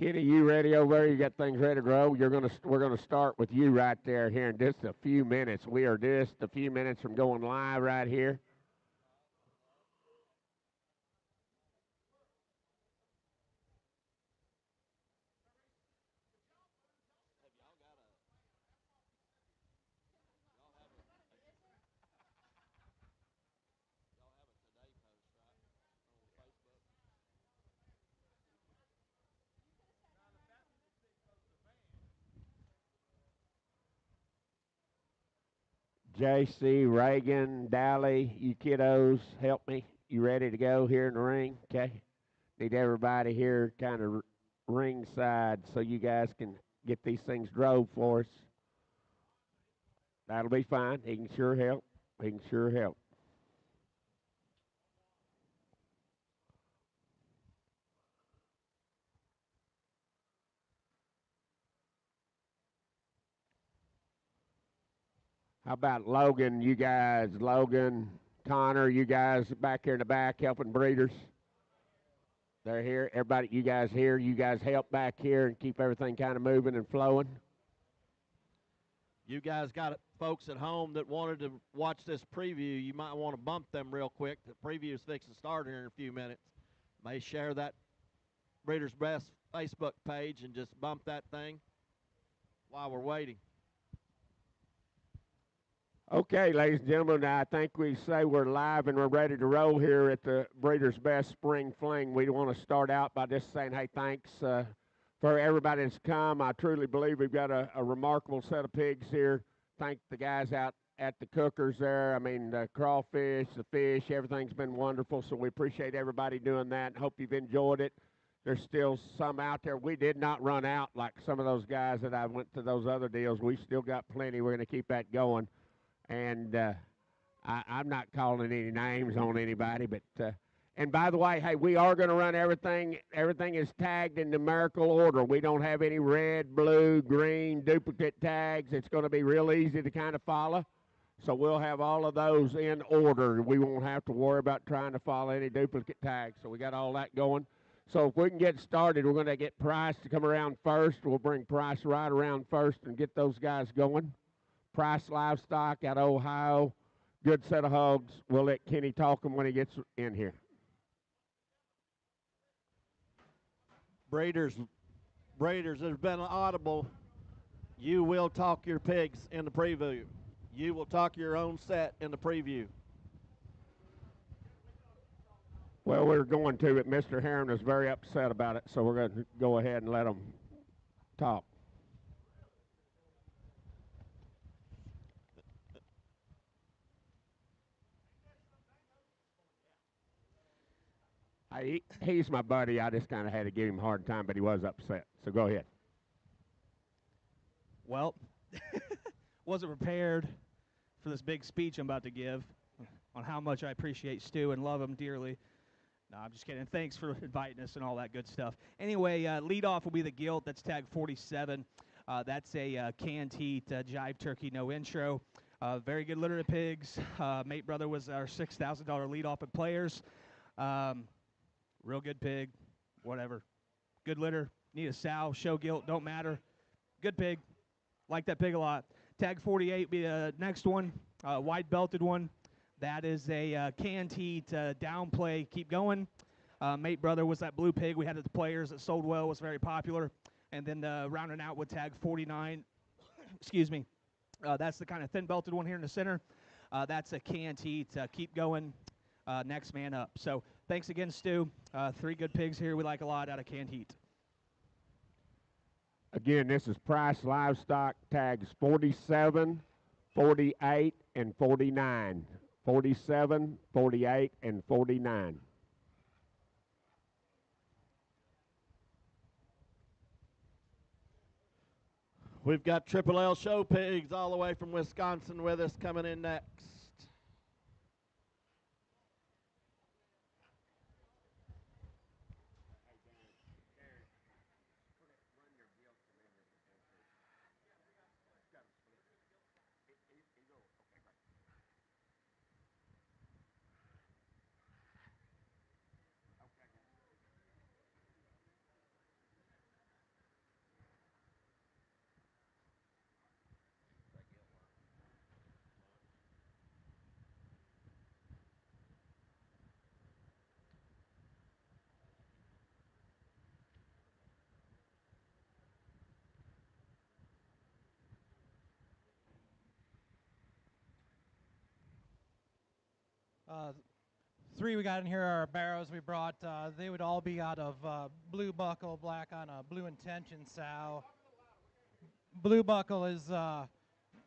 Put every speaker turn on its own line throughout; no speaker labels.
Kenny, you ready over there? You got things ready to grow? We're gonna start with you right there here in just a few minutes. We are just a few minutes from going live right here. JC, Reagan, Dally, you kiddos, help me. You ready to go here in the ring? Okay. Need everybody here kind of ringside so you guys can get these things drove for us. That'll be fine. He can sure help. He can sure help. How about Logan, you guys, Logan, Connor, you guys back here in the back helping breeders? They're here. Everybody, you guys here. You guys help back here and keep everything kind of moving and flowing.
You guys got folks at home that wanted to watch this preview. You might want to bump them real quick. The preview is fixing to start here in a few minutes. May share that Breeders' Best Facebook page and just bump that thing while we're waiting.
Okay, ladies and gentlemen, I think we say we're live and we're ready to roll here at the Breeders' Best Spring Fling. We want to start out by just saying, hey, thanks for everybody that's come. I truly believe we've got a remarkable set of pigs here. Thank the guys out at the cookers there. I mean, the crawfish, the fish, everything's been wonderful, so we appreciate everybody doing that and hope you've enjoyed it. There's still some out there. We did not run out like some of those guys that I went to those other deals. We still got plenty. We're going to keep that going. And I'm not calling any names on anybody, but and by the way, hey, we are going to run everything. Everything is tagged in numerical order. We don't have any red, blue, green duplicate tags. It's going to be real easy to kind of follow. So we'll have all of those in order. We won't have to worry about trying to follow any duplicate tags. So we got all that going. So if we can get started, we're going to get Price to come around first. We'll bring Price right around first and get those guys going. Price Livestock out of Ohio. Good set of hogs. We'll let Kenny talk him when he gets in here.
Breeders, there's been an audible. You will talk your pigs in the preview. You will talk your own set in the preview.
Well, we're going to, but Mr. Heron is very upset about it, so we're going to go ahead and let him talk. He's my buddy. I just kind of had to give him a hard time, but he was upset. So go ahead.
Well, wasn't prepared for this big speech I'm about to give on how much I appreciate Stu and love him dearly. No, I'm just kidding. Thanks for inviting us and all that good stuff. Anyway, lead off will be the Gilt. That's tag 47. That's a canned heat jive turkey, no intro. Very good litter of pigs. Mate Brother was our $6,000 lead off at Players. Real good pig, whatever. Good litter, need a sow, show gilt, don't matter. Good pig, like that pig a lot. Tag 48 be the next one, wide belted one. That is a canned heat, downplay, keep going. Mate Brother was that blue pig we had at the Players that sold well, was very popular. And then rounding out with tag 49, excuse me, that's the kind of thin belted one here in the center. That's a canned heat, keep going, next man up. So thanks again, Stu. 3 good pigs here we like a lot out of canned heat.
Again, this is Price Livestock, tags 47, 48, and 49. 47, 48, and 49.
We've got Triple L Show Pigs all the way from Wisconsin with us coming in next.
Three we got in here are our barrows we brought. They would all be out of Blue Buckle, black on a Blue Intention sow. Blue Buckle is,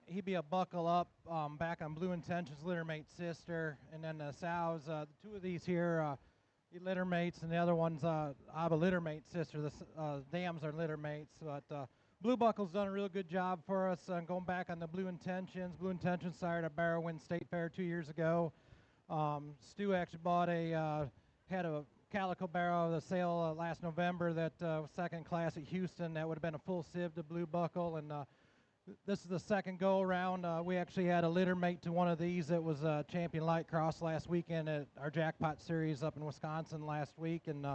he'd be a buckle up back on Blue Intention's littermate sister. And then the sows, the two of these here, littermates, and the other one's I have a littermate sister. The dams are littermates. But Blue Buckle's done a real good job for us going back on the Blue Intentions. Blue Intentions sired a barrow win State Fair 2 years ago. Stu actually bought had a calico barrow at the sale last November that was second class at Houston. That would have been a full sieve to Blue Buckle, and this is the second go around. We actually had a litter mate to one of these that was champion light cross last weekend at our jackpot series up in Wisconsin last week, and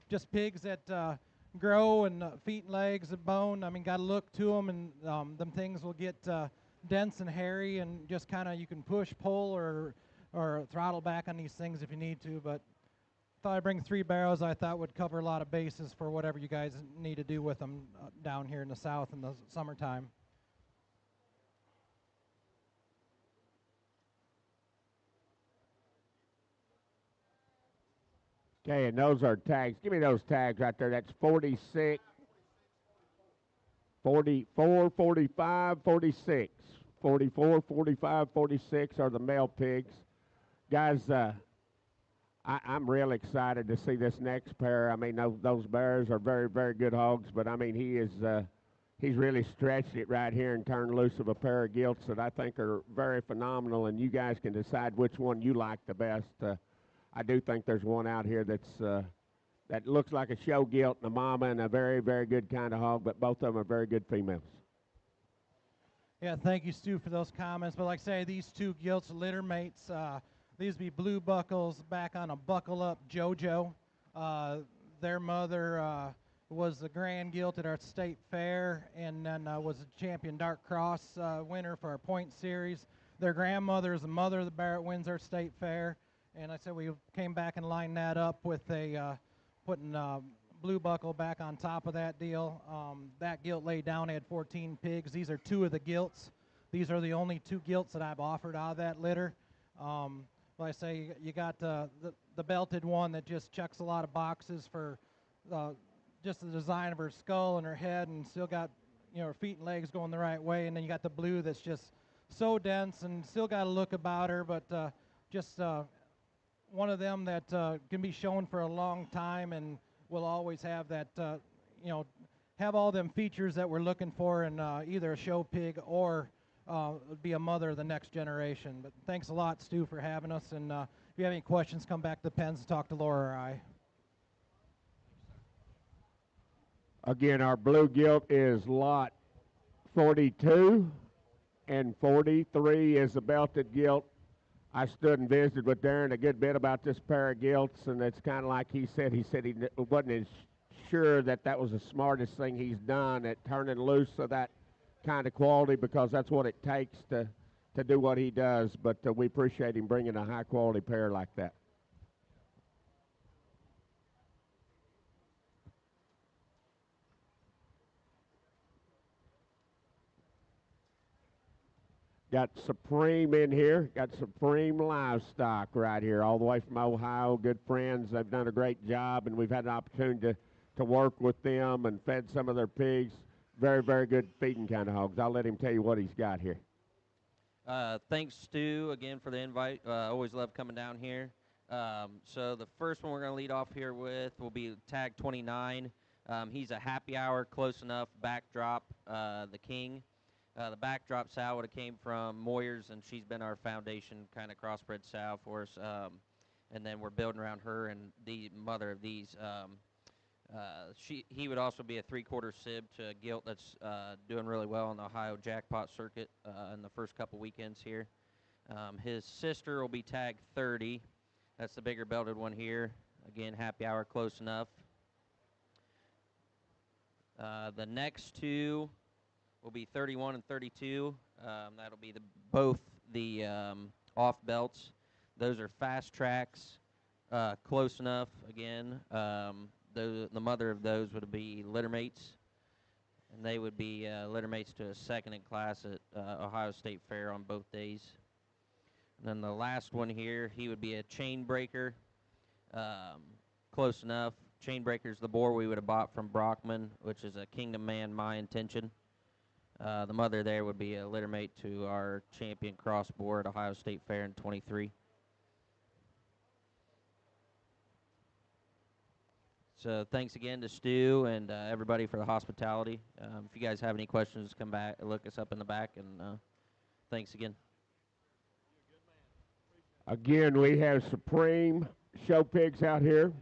just pigs that grow and feet and legs and bone. I mean, got to look to them, and them things will get dense and hairy, and just kind of you can push, pull, or throttle back on these things if you need to. But thought I'd bring 3 barrows I thought would cover a lot of bases for whatever you guys need to do with them down here in the south in the summertime.
Okay, and those are tags. Give me those tags right there. That's 46, 44, 45, 46. 44, 45, 46 are the male pigs. Guys, I'm real excited to see this next pair. I mean, those bears are very, very good hogs, but I mean, he's really stretched it right here and turned loose of a pair of gilts that I think are very phenomenal, and you guys can decide which one you like the best. I do think there's one out here that looks like a show gilt and a mama and a very, very good kind of hog, but both of them are very good females.
Yeah, thank you, Stu, for those comments. But like I say, these 2 gilts litter mates, these be Blue Buckles back on a buckle up JoJo. Their mother was the grand gilt at our state fair, and then was a champion dark cross winner for our point series. Their grandmother is the mother of the Barrett wins our state fair. And I said we came back and lined that up with putting Blue Buckle back on top of that deal. That gilt laid down had 14 pigs. These are 2 of the gilts. These are the only 2 gilts that I've offered out of that litter. Like I say, you got the belted one that just checks a lot of boxes for just the design of her skull and her head, and still got her feet and legs going the right way. And then you got the blue that's just so dense and still got a look about her, but just one of them that can be shown for a long time and will always have that, have all them features that we're looking for in either a show pig or be a mother of the next generation. But thanks a lot, Stu, for having us. And if you have any questions, come back to the pens and talk to Laura or I.
Again, our blue gilt is lot 42, and 43 is the belted gilt. I stood and visited with Darren a good bit about this pair of gilts, and it's kind of like he said he wasn't as sure that was the smartest thing he's done at turning loose of that kind of quality, because that's what it takes to do what he does. But we appreciate him bringing a high-quality pair like that. Got Supreme in here. Got Supreme Livestock right here, all the way from Ohio. Good friends. They've done a great job, and we've had an opportunity to work with them and fed some of their pigs. Very, very good feeding kind of hogs. I'll let him tell you what he's got here.
Thanks, Stu, again for the invite. Always love coming down here. So the first one we're going to lead off here with will be tag 29. He's a happy hour, close enough, backdrop, the king. The backdrop sow would have came from Moyers, and she's been our foundation kind of crossbred sow for us. And then we're building around her and the mother of these. He would also be a 3/4 sib to a gilt that's doing really well on the Ohio jackpot circuit in the first couple weekends here. His sister will be tag 30. That's the bigger belted one here. Again, happy hour, close enough. The next 2 will be 31 and 32. That'll be both the off belts. Those are fast tracks, close enough. Again, the mother of those would be litter mates, and they would be litter mates to a second in class at Ohio State Fair on both days. And then the last one here, he would be a chain breaker. Close enough. Chain breaker's the boar we would have bought from Brockman, which is a Kingdom Man, My Intention. The mother there would be a litter mate to our champion cross boar at Ohio State Fair in 23. So thanks again to Stu and everybody for the hospitality. If you guys have any questions, come back, look us up in the back, and thanks again.
Again, we have Supreme show pigs out here.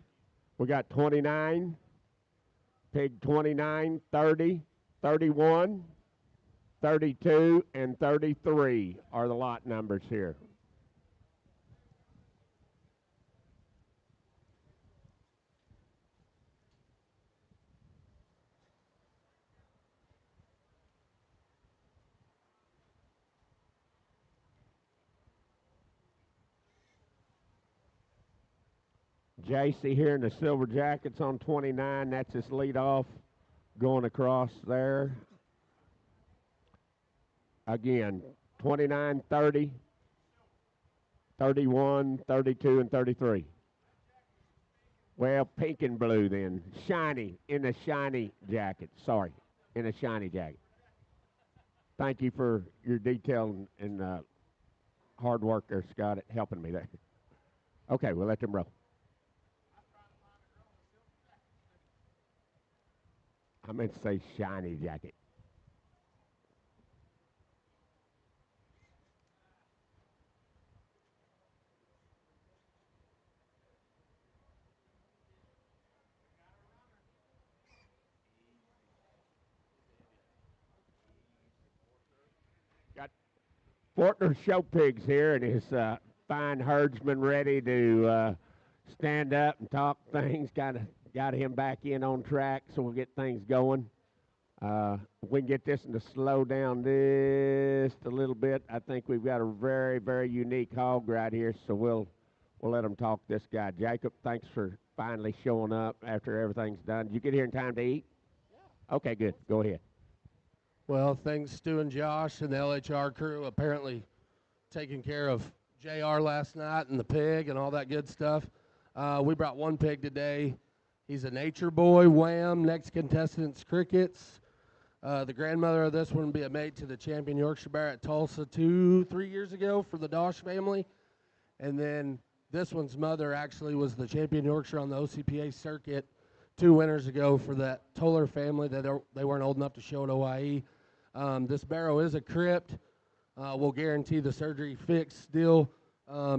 We got 29, pig 29, 30, 31, 32, and 33 are the lot numbers here. JC here in the silver jackets on 29. That's his lead off going across there. Again, 29, 30, 31, 32, and 33. Well, pink and blue then. Shiny, in a shiny jacket. Sorry, in a shiny jacket. Thank you for your detail and hard work there, Scott, at helping me there. Okay, we'll let them roll. I meant to say shiny jacket. Got Fortner show pigs here and his fine herdsman ready to stand up and talk things. Got him back in on track, so we'll get things going. If we can get this to slow down just a little bit, I think we've got a very, very unique hog right here, so we'll let him talk this guy. Jacob, thanks for finally showing up after everything's done. Did you get here in time to eat? Yeah. Okay, good. Go ahead.
Well, thanks Stu and Josh and the LHR crew apparently taking care of JR last night and the pig and all that good stuff. We brought one pig today. He's a nature boy, Wham, next contestant's Crickets. The grandmother of this one would be a mate to the champion Yorkshire Bear at Tulsa 2-3 years ago for the Dosh family. And then this one's mother actually was the champion Yorkshire on the OCPA circuit 2 winters ago for that Toller family that they weren't old enough to show at OIE. This barrow is a crypt. We'll guarantee the surgery fix still.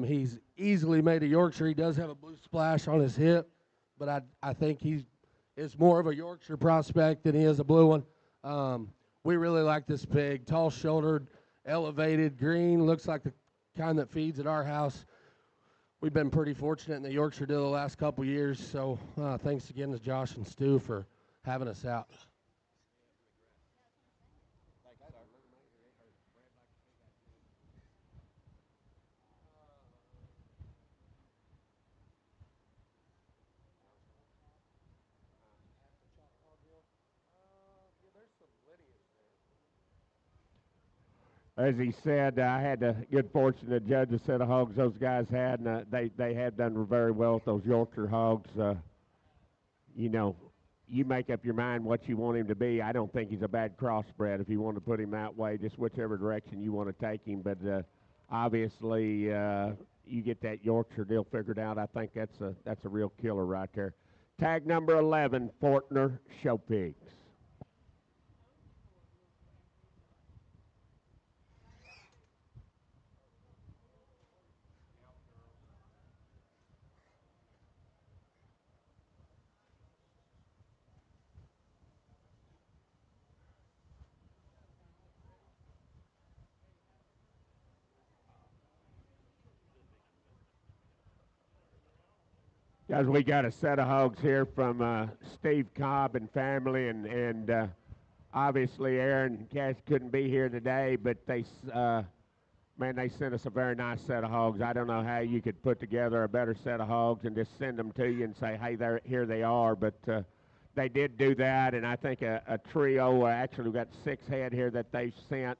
He's easily made a Yorkshire. He does have a blue splash on his hip, but I think he is more of a Yorkshire prospect than he is a blue one. We really like this pig. Tall-shouldered, elevated, green, looks like the kind that feeds at our house. We've been pretty fortunate in the Yorkshire deal the last couple years, so thanks again to Josh and Stu for having us out.
As he said, I had the good fortune to judge a set of hogs those guys had, and they have done very well with those Yorkshire hogs. You know, you make up your mind what you want him to be. I don't think he's a bad crossbred if you want to put him that way, just whichever direction you want to take him. But obviously, you get that Yorkshire deal figured out. I think that's a real killer right there. Tag number 11, Fortner Show Pigs. Guys, we got a set of hogs here from Steve Cobb and family, and obviously Aaron and Cash couldn't be here today, but they sent us a very nice set of hogs. I don't know how you could put together a better set of hogs and just send them to you and say, hey, here they are, but they did do that, and I think a trio, actually we've got 6 head here that they sent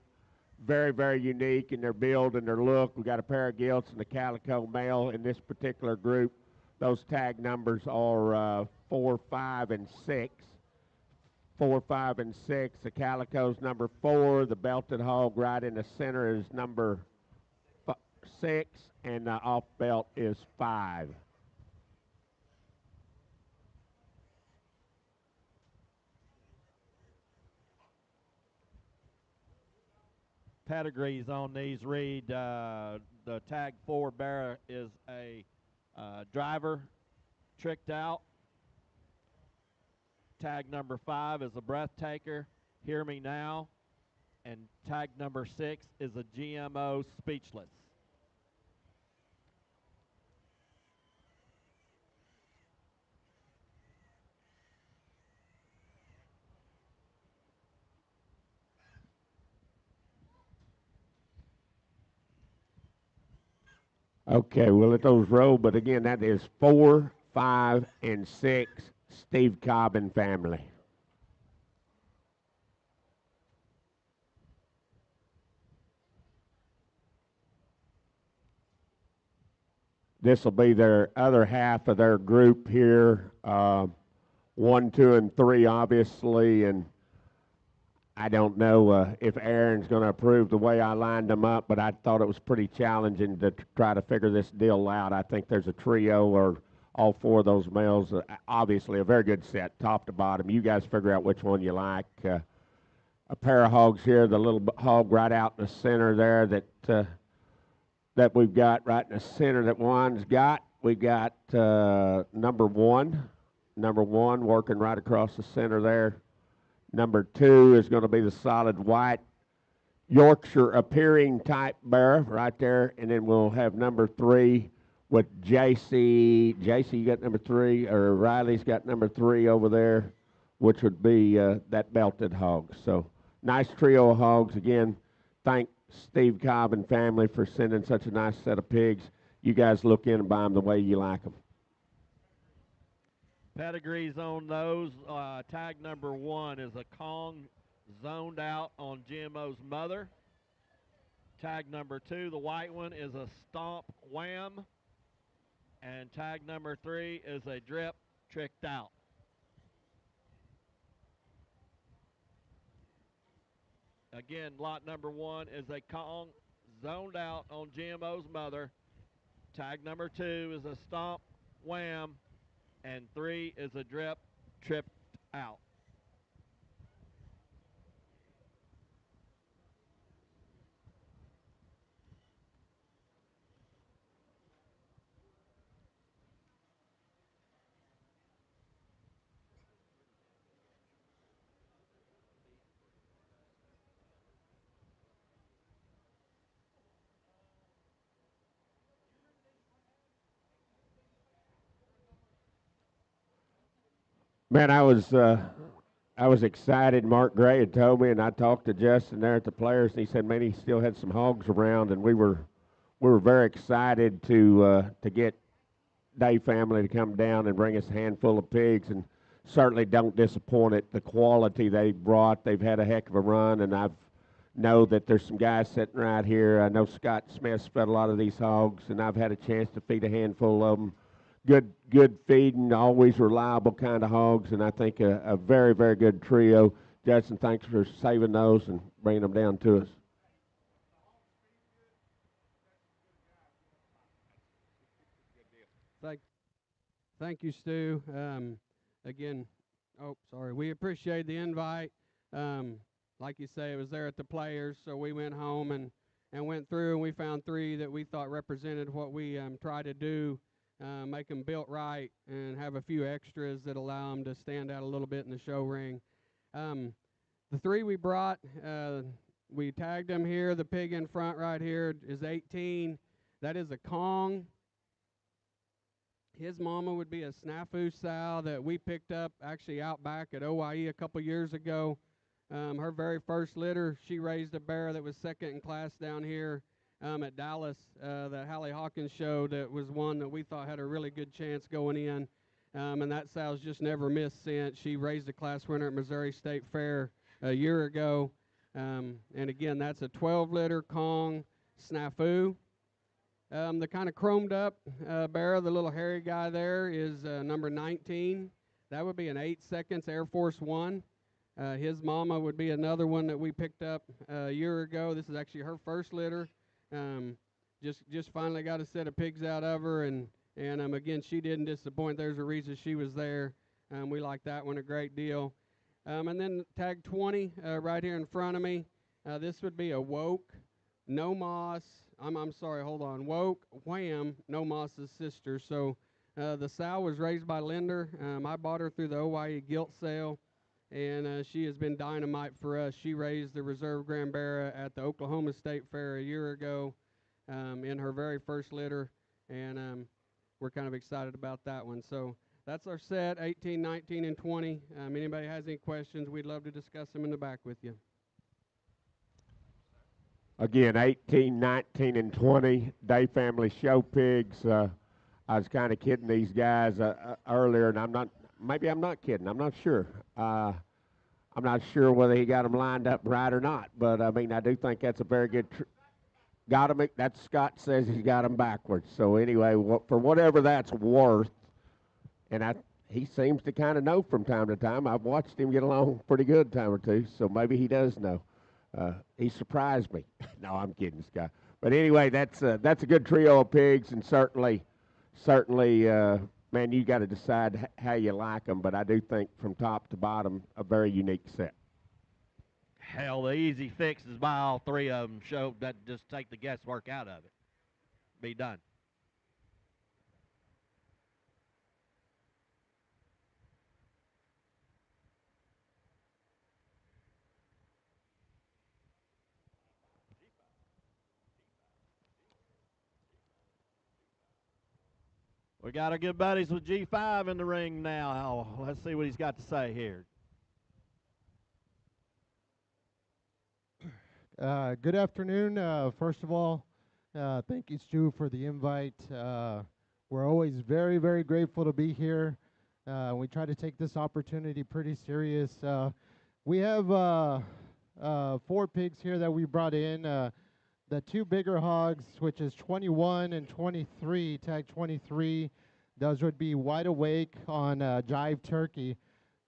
very, very unique in their build and their look. We got a pair of gilts and a calico male in this particular group. Those tag numbers are 4, 5, and 6. 4, 5, and 6. The calico's number 4. The belted hog right in the center is number 6, and the off belt is 5.
Pedigrees on these read the tag 4 bearer is a driver tricked out. Tag number 5 is a breath taker, hear me now. And tag number 6 is a GMO speechless.
Okay, we'll let those roll, but again, that is 4, 5, and 6, Steve Cobb and family. This will be their other half of their group here, 1, 2, and 3, obviously, and I don't know if Aaron's going to approve the way I lined them up, but I thought it was pretty challenging to try to figure this deal out. I think there's a trio or all 4 of those males. Obviously, a very good set, top to bottom. You guys figure out which one you like. A pair of hogs here, the little hog right out in the center there that we've got right in the center that Juan's got. We got number 1 working right across the center there. Number 2 is going to be the solid white Yorkshire appearing type bearer right there. And then we'll have number 3 with JC. JC, you got number 3, or Riley's got number 3 over there, which would be that belted hog. So nice trio of hogs. Again, thank Steve Cobb and family for sending such a nice set of pigs. You guys look in and buy them the way you like them.
Pedigrees on those. Tag number 1 is a Kong zoned out on GMO's mother. Tag number 2, the white one, is a Stomp Wham. And tag number 3 is a Drip Tricked Out. Again, lot number 1 is a Kong zoned out on GMO's mother. Tag number 2 is a Stomp Wham. And 3 is a Drip Tripped Out.
Man, I was excited. Mark Gray had told me, and I talked to Justin there at the Players, and he said, man, he still had some hogs around, and we were very excited to get Dave family to come down and bring us a handful of pigs, and certainly don't disappoint at the quality they brought. They've had a heck of a run, and I know that there's some guys sitting right here. I know Scott Smith's fed a lot of these hogs, and I've had a chance to feed a handful of them. Good feeding, always reliable kind of hogs, and I think a very, very good trio. Justin, thanks for saving those and bringing them down to us.
Thank you, Stu. Again, we appreciate the invite. Like you say, it was there at the Players, so we went home and went through, and we found 3 that we thought represented what we try to do. Make them built right and have a few extras that allow them to stand out a little bit in the show ring. The 3 we brought, we tagged them here. The pig in front right here is 18. That is a Kong. His mama would be a snafu sow that we picked up actually out back at OIE a couple years ago. Her very first litter, she raised a bear that was second in class down here at Dallas, the Hallie Hawkins show. That was one that we thought had a really good chance going in, and that sow's just never missed since. She raised a class winner at Missouri State Fair a year ago. And again, that's a 12-liter Kong Snafu. The kind of chromed up bearer, the little hairy guy there, is number 19. That would be an 8 seconds Air Force One. His mama would be another one that we picked up a year ago. This is actually her first litter. Just finally got a set of pigs out of her, and again, she didn't disappoint. There's a reason she was there. We like that one a great deal. And then tag 20 right here in front of me. This would be a Woke, No Moss. I'm sorry, hold on. Woke, Wham, No Moss's sister. So the sow was raised by Linder. I bought her through the OYE gilt sale, and she has been dynamite for us. She raised the Reserve Grand Barra at the Oklahoma State Fair a year ago in her very first litter, and we're kind of excited about that one. So that's our set, 18, 19, and 20. Anybody has any questions, we'd love to discuss them in the back with you.
Again, 18, 19, and 20 Day Family Show pigs. I was kind of kidding these guys earlier, and I'm not kidding. I'm not sure. I'm not sure whether he got them lined up right or not, but I mean, I do think that's a very good. Got him. That Scott says he's got them backwards. So anyway, for whatever that's worth, and he seems to kind of know from time to time. I've watched him get along pretty good a time or two, so maybe he does know. He surprised me. No, I'm kidding, Scott. But anyway, that's a good trio of pigs, and certainly, man, you got to decide how you like them. But I do think from top to bottom, a very unique set.
Hell, the easy fixes by all three of them show that just take the guesswork out of it. Be done. We got our good buddies with G5 in the ring now. Let's see what he's got to say here.
Good afternoon. First of all, thank you, Stu, for the invite. We're always very, very grateful to be here. We try to take this opportunity pretty serious. We have 4 pigs here that we brought in. The 2 bigger hogs, which is 21 and 23, tag 23, those would be Wide Awake on Jive Turkey.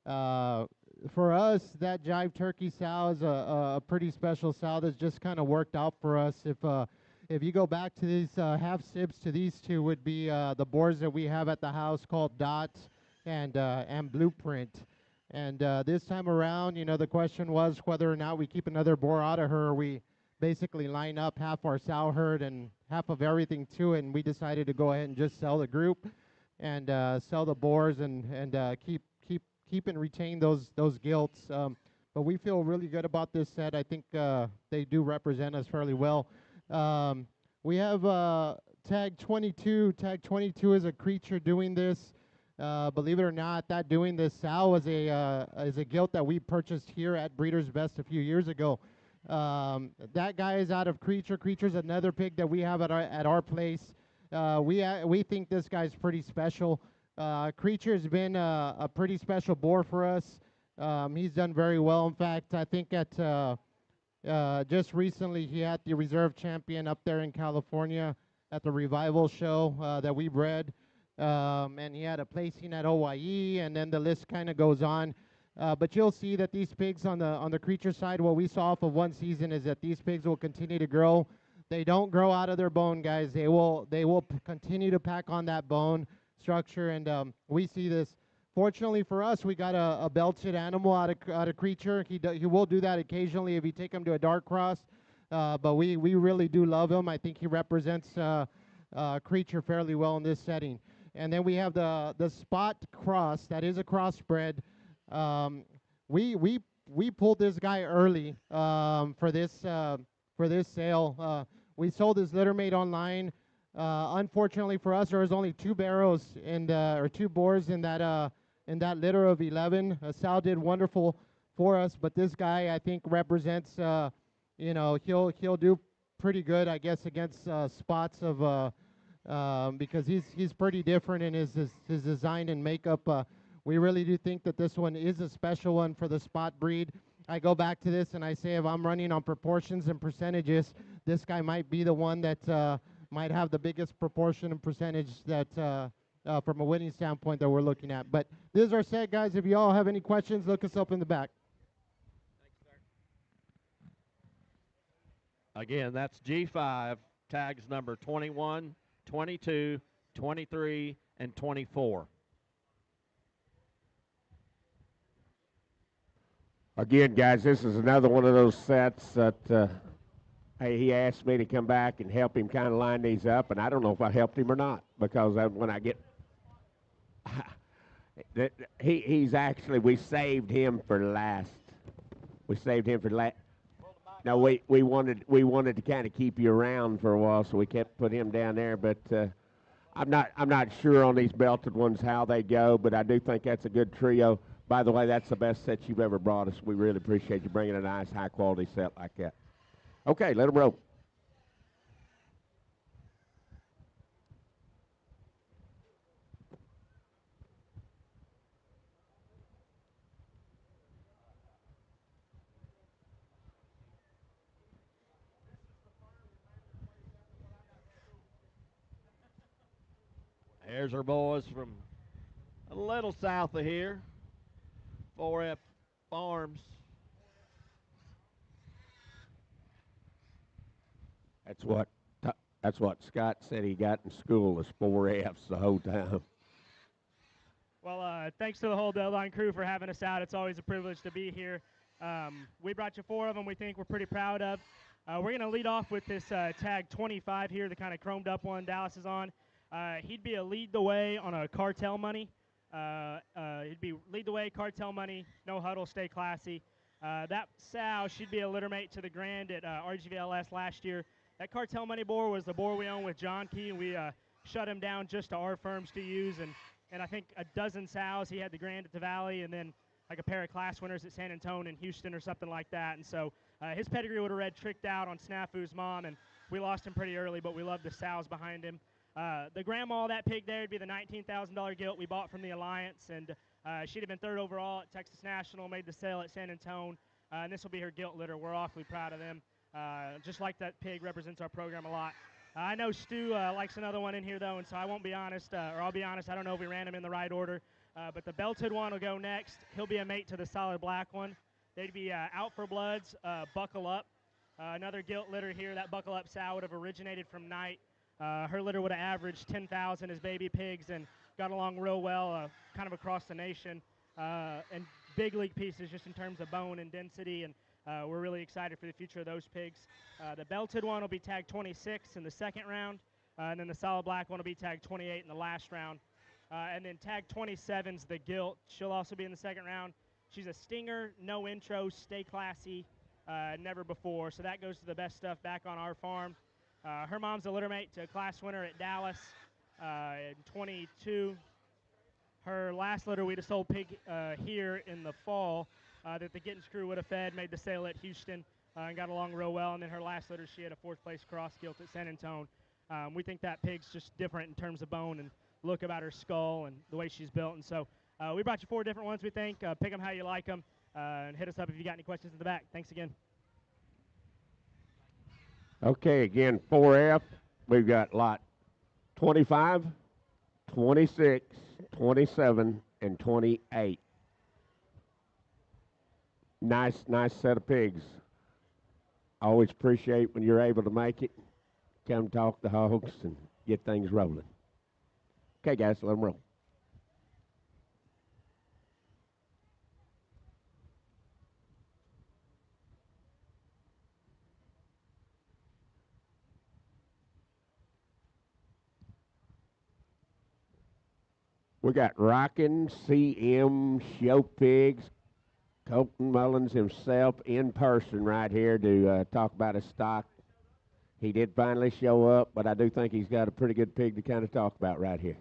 For us, that Jive Turkey sow is a pretty special sow that's just kind of worked out for us. If you go back to these half sibs to these 2 would be the boars that we have at the house called Dot and Blueprint. And this time around, you know, the question was whether or not we keep another boar out of her, or we basically line up half our sow herd and half of everything to it, and we decided to go ahead and just sell the group and sell the boars and keep and retain those gilts. But we feel really good about this set. I think they do represent us fairly well. We have tag 22. Tag 22 is a creature doing this. Believe it or not, that doing this sow is a gilt that we purchased here at Breeders' Best a few years ago. That guy is out of Creature. Creature's another pig that we have at our place. We think this guy's pretty special. Creature's been a pretty special boar for us. He's done very well. In fact, I think at just recently he had the reserve champion up there in California at the Revival show that we bred. And he had a placing at OYE, and then the list kind of goes on. But you'll see that these pigs on the Creature side, what we saw off of one season is that these pigs will continue to grow. They don't grow out of their bone, guys. They will continue to pack on that bone structure, and we see this. Fortunately for us, we got a belted animal out of Creature. He will do that occasionally if you take him to a dark cross, but we really do love him. I think he represents Creature fairly well in this setting. And then we have the Spot cross. That is a crossbred. We pulled this guy early for this sale. We sold his littermate online. Unfortunately for us, there was only 2 barrows or 2 boars in that litter of 11. Sal did wonderful for us, but this guy I think represents he'll do pretty good, I guess, against spots of because he's pretty different in his design and makeup. We really do think that this one is a special one for the Spot breed. I go back to this and I say if I'm running on proportions and percentages, this guy might be the one that might have the biggest proportion and percentage that from a winning standpoint that we're looking at. But this is our set, guys. If you all have any questions, look us up in the back.
Again, that's G5, tags number 21, 22, 23, and 24.
Again, guys, this is another one of those sets that hey, he asked me to come back and help him kind of line these up, and I don't know if I helped him or not, because when I get he's actually, we saved him for last. We saved him for last. No, we wanted to kind of keep you around for a while, so we kept put him down there. But I'm not sure on these belted ones how they go, but I do think that's a good trio. By the way, that's the best set you've ever brought us. We really appreciate you bringing a nice, high quality set like that. Okay, let them roll.
There's our boys from a little south of here, 4F Farms.
That's what Scott said he got in school is 4 Fs the whole time.
Well, thanks to the whole Dildine crew for having us out. It's always a privilege to be here. We brought you 4 of them we think we're pretty proud of. We're going to lead off with this tag 25 here, the kind of chromed up one Dallas is on. He'd be a lead the way on a cartel money. He'd be lead the way, cartel money, no huddle, stay classy. That sow, she'd be a litter mate to the Grand at RGVLS last year. That cartel money boar was the boar we own with John Key, and we shut him down just to our firms to use. And I think a dozen sows. He had the Grand at the Valley, and then like a pair of class winners at San Antonio and Houston or something like that. And so his pedigree would have read tricked out on Snafu's mom, and we lost him pretty early, but we love the sows behind him. The grandma of that pig there would be the $19,000 gilt we bought from the Alliance, and she'd have been 3rd overall at Texas National, made the sale at San Antonio, and this will be her gilt litter. We're awfully proud of them. Just like that pig represents our program a lot. I know Stu likes another one in here, though, and so I won't be honest, or I'll be honest, I don't know if we ran him in the right order, but the belted one will go next. He'll be a mate to the solid black one. They'd be out for bloods, buckle up. Another gilt litter here. That buckle up sow would have originated from Knight. Her litter would have averaged 10,000 as baby pigs and got along real well kind of across the nation. And big league pieces just in terms of bone and density, and we're really excited for the future of those pigs. The belted one will be tagged 26 in the second round, and then the solid black one will be tagged 28 in the last round. And then tag 27's the gilt. She'll also be in the second round. She's a stinger, no intro, stay classy, never before. So that goes to the best stuff back on our farm. Her mom's a litter mate to a class winner at Dallas in 22. Her last litter we just sold pig here in the fall that the Gittins crew would have fed, made the sale at Houston and got along real well. And then her last litter, she had a 4th place cross gilt at San Antonio. We think that pig's just different in terms of bone and look about her skull and the way she's built. And so we brought you 4 different ones, we think. Pick them how you like them, and hit us up if you got any questions in the back. Thanks again.
Okay, again, 4F, we've got lot 25, 26, 27, and 28. Nice set of pigs. Always appreciate when you're able to make it. Come talk the hogs and get things rolling. Okay, guys, let them roll. We got Rockin' CM Show Pigs, Colton Mullins himself in person right here to talk about his stock. He did finally show up, but I do think he's got a pretty good pig to kind of talk about right here.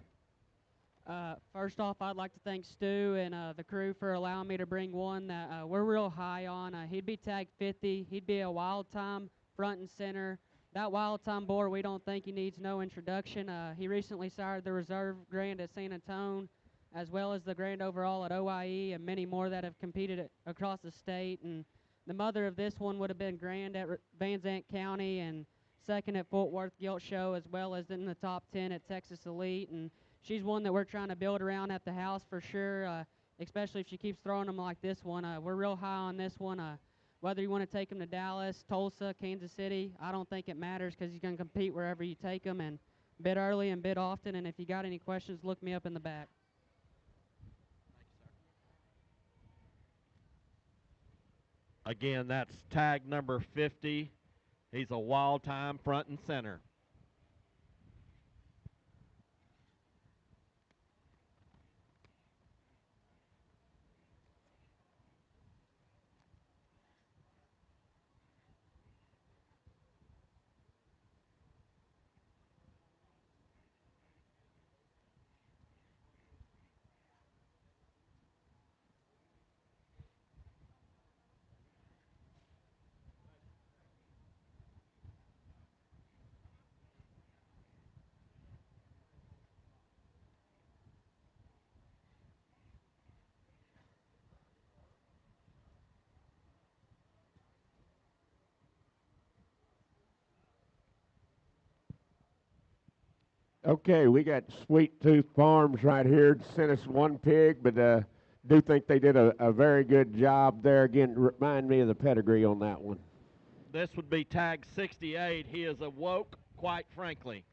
First off, I'd like to thank Stu and the crew for allowing me to bring one that we're real high on. He'd be tagged 50. He'd be a wild time front and center. That wild time boar, we don't think he needs no introduction. He recently sired the reserve Grand at San Antonio. as well as the grand overall at OIE, and many more that have competed across the state. And the mother of this one would have been grand at Van Zandt County and second at Fort Worth Gilt Show, as well as in the top 10 at Texas Elite. And she's one that we're trying to build around at the house for sure, especially if she keeps throwing them like this one. We're real high on this one. Whether you want to take him to Dallas, Tulsa, Kansas City, I don't think it matters because he's going to compete wherever you take him, and bid early and bid often. And if you got any questions, look me up in the back.
Again, that's tag number 50. He's a wild time front and center.
Okay, we got Sweet Tooth Farms right here. Sent us one pig, but do think they did a very good job there. Again, remind me of the pedigree on that one.
This would be tag 68. He is awoke, quite frankly.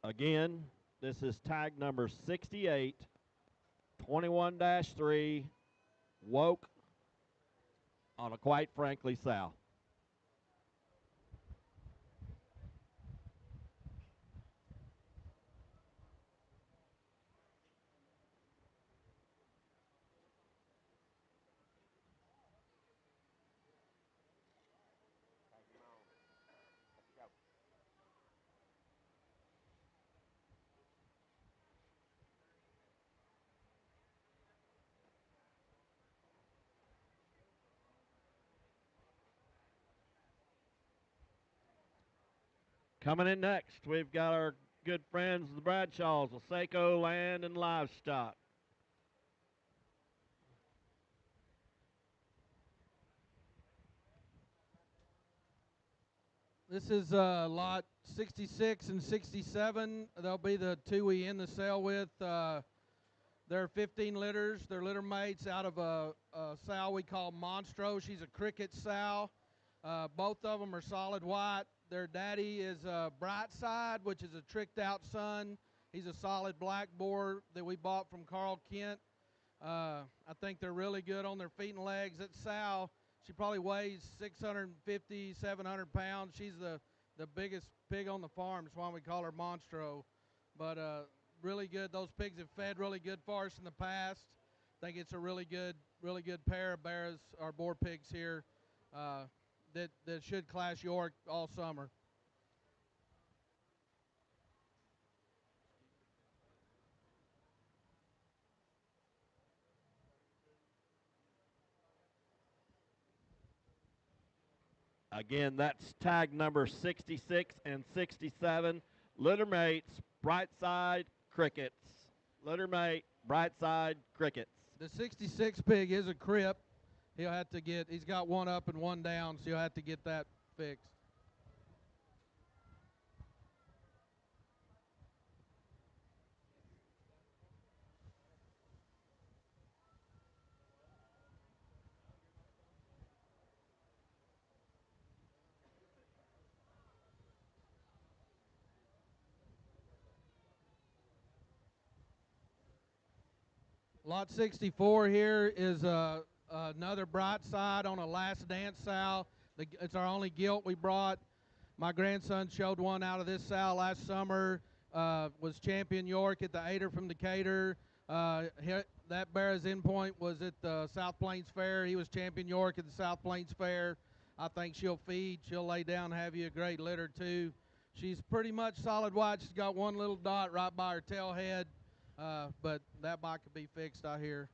Again, this is tag number 68, 21-3, woke on a quite frankly sow. Coming in next, we've got our good friends, the Bradshaws, Waseco Land and Livestock.
This is lot 66 and 67. They'll be the two we end the sale with. They're 15 litters. They're litter mates out of a sow we call Monstro. She's a cricket sow. Both of them are solid white. Their daddy is Brightside, which is a tricked out son. He's a solid black boar that we bought from Carl Kent. I think they're really good on their feet and legs. That sow, she probably weighs 650, 700 pounds. She's the biggest pig on the farm. That's why we call her Monstro. But really good. Those pigs have fed really good for us in the past. I think it's a really good pair of bears, our boar pigs here, that should class York all summer.
Again, that's tag number 66 and 67. Litter mates, Brightside Crickets. Litter mate, Brightside Crickets.
The 66 pig is a crip. He's got one up and one down, so he'll have to get that fixed. Lot 64 here is another bright side on a last dance sow. It's our only gilt we brought. My grandson showed one out of this sow last summer. Was champion York at the 8er from Decatur. That Barra's endpoint was at the South Plains Fair. He was champion York at the South Plains Fair. I think she'll feed. She'll lay down and have you a great litter too. She's pretty much solid white. She's got one little dot right by her tail head, but that might could be fixed, I hear.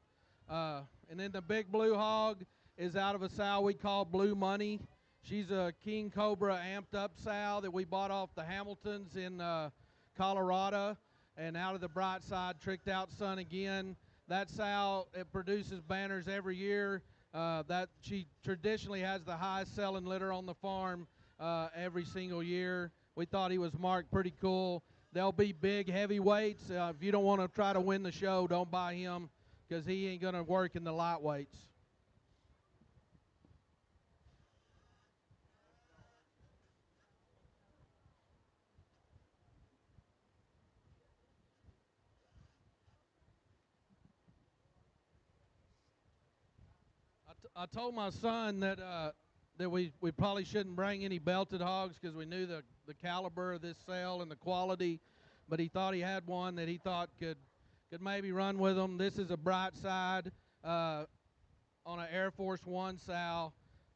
And then the big blue hog is out of a sow we call Blue Money. She's a King Cobra amped up sow that we bought off the Hamiltons in Colorado, and out of the bright side, Tricked Out Sun again. That sow, it produces banners every year. That she traditionally has the highest selling litter on the farm every single year. We thought he was marked pretty cool. They'll be big heavyweights. If you don't want to try to win the show, don't buy him because he ain't going to work in the lightweights. I told my son that that we probably shouldn't bring any belted hogs because we knew the caliber of this sale and the quality, but he thought he had one that he thought could maybe run with them. This is a bright side on an Air Force One sow,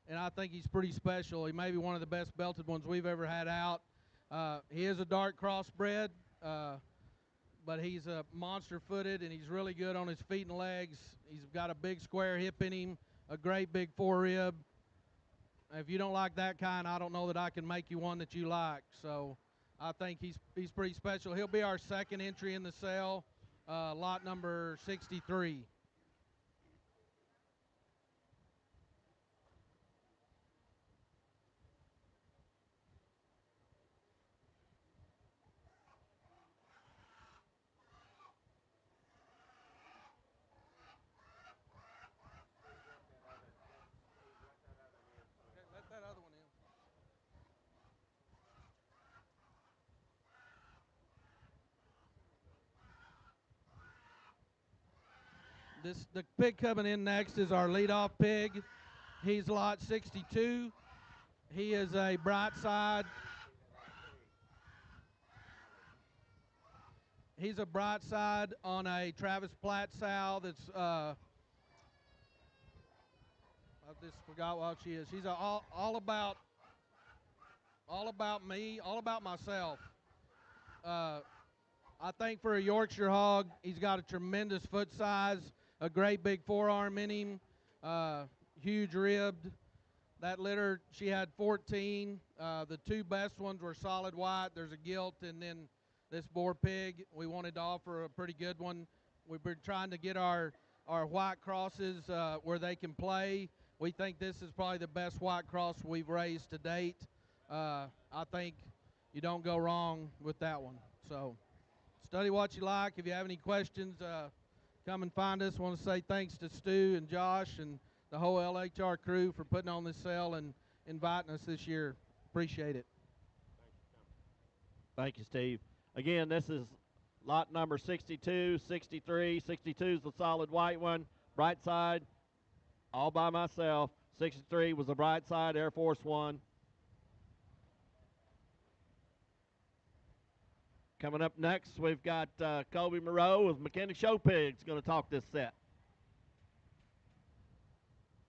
and I think he's pretty special. He may be one of the best belted ones we've ever had out. He is a dark crossbred, but he's a monster-footed, and he's really good on his feet and legs. He's got a big square hip in him, a great big forerib. If you don't like that kind, I don't know that I can make you one that you like. So I think he's pretty special. He'll be our second entry in the sale, lot number 63. Let that other one in. The pig coming in next is our leadoff pig. He's lot 62. He is a bright side. He's a bright side on a Travis Platt sow that's I just forgot what she is. She's all about me, all about myself. I think for a Yorkshire hog, he's got a tremendous foot size, a great big forearm in him, huge ribbed. That litter, she had 14. The two best ones were solid white. There's a gilt, and then this boar pig. We wanted to offer a pretty good one. We've been trying to get our white crosses where they can play. We think this is probably the best white cross we've raised to date. I think you don't go wrong with that one. So study what you like. If you have any questions, come and find us. I want to say thanks to Stu and Josh and the whole LHR crew for putting on this sale and inviting us this year. Appreciate it.
Thank you, Steve. Again, this is lot number 62, 63. 62 is the solid white one. Bright side, all by myself. 63 was the bright side, Air Force One. Coming up next, we've got Colby Moreau with McKinney Show Pigs going to talk this set.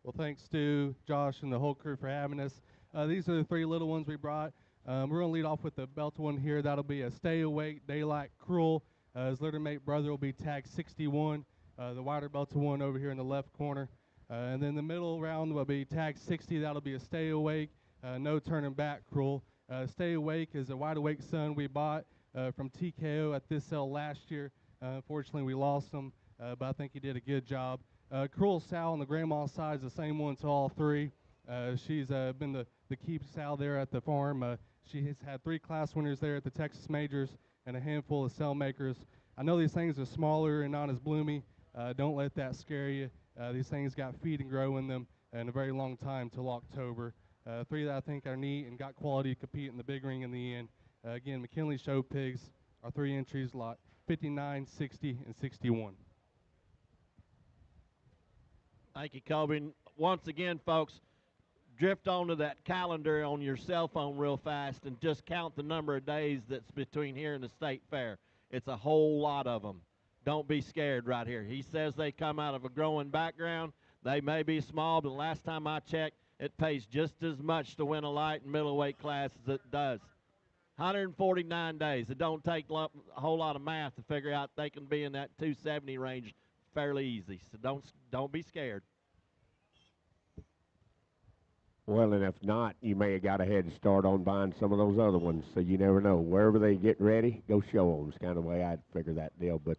Well, thanks, Stu, Josh, and the whole crew for having us. These are the three little ones we brought. We're going to lead off with the belted one here. That'll be a Stay Awake Daylight Cruel. His litter mate brother will be tagged 61. The wider belted one over here in the left corner. And then the middle round will be tagged 60. That'll be a Stay Awake, No Turning Back Cruel. Stay Awake is a wide awake son we bought from TKO at this sale last year. Unfortunately, we lost him, but I think he did a good job. Cruel sow on the grandma side is the same one to all three. She's been the key sow there at the farm. She has had 3 class winners there at the Texas Majors and a handful of cell makers. I know these things are smaller and not as bloomy. Don't let that scare you. These things got feed and grow in them and a very long time till October. 3 that I think are neat and got quality to compete in the big ring in the end. Again, McKinley Show Pigs are 3 entries, lot 59, 60, and 61.
Thank you, Kobe. And once again, folks, drift onto that calendar on your cell phone real fast and just count the number of days that's between here and the state fair. It's a whole lot of them. Don't be scared right here. He says they come out of a growing background. They may be small, but last time I checked, it pays just as much to win a light and middleweight class as it does. 149 days. It don't take a whole lot of math to figure out they can be in that 270 range fairly easy. So don't be scared.
Well, and if not, you may have got a head start on buying some of those other ones. So you never know. Wherever they get ready, go show them. It's kind of the way I'd figure that deal. But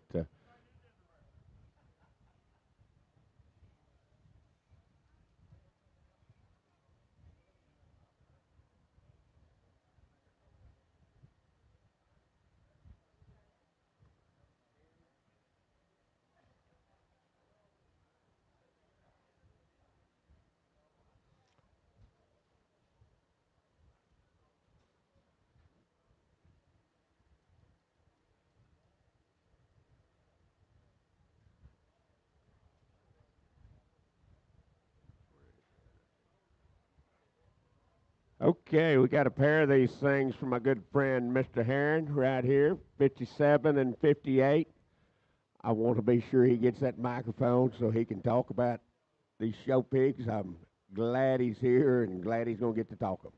okay, we got a pair of these things from my good friend Mr. Herron right here, 57 and 58. I want to be sure he gets that microphone so he can talk about these show pigs. I'm glad he's here and glad he's going to get to talk them.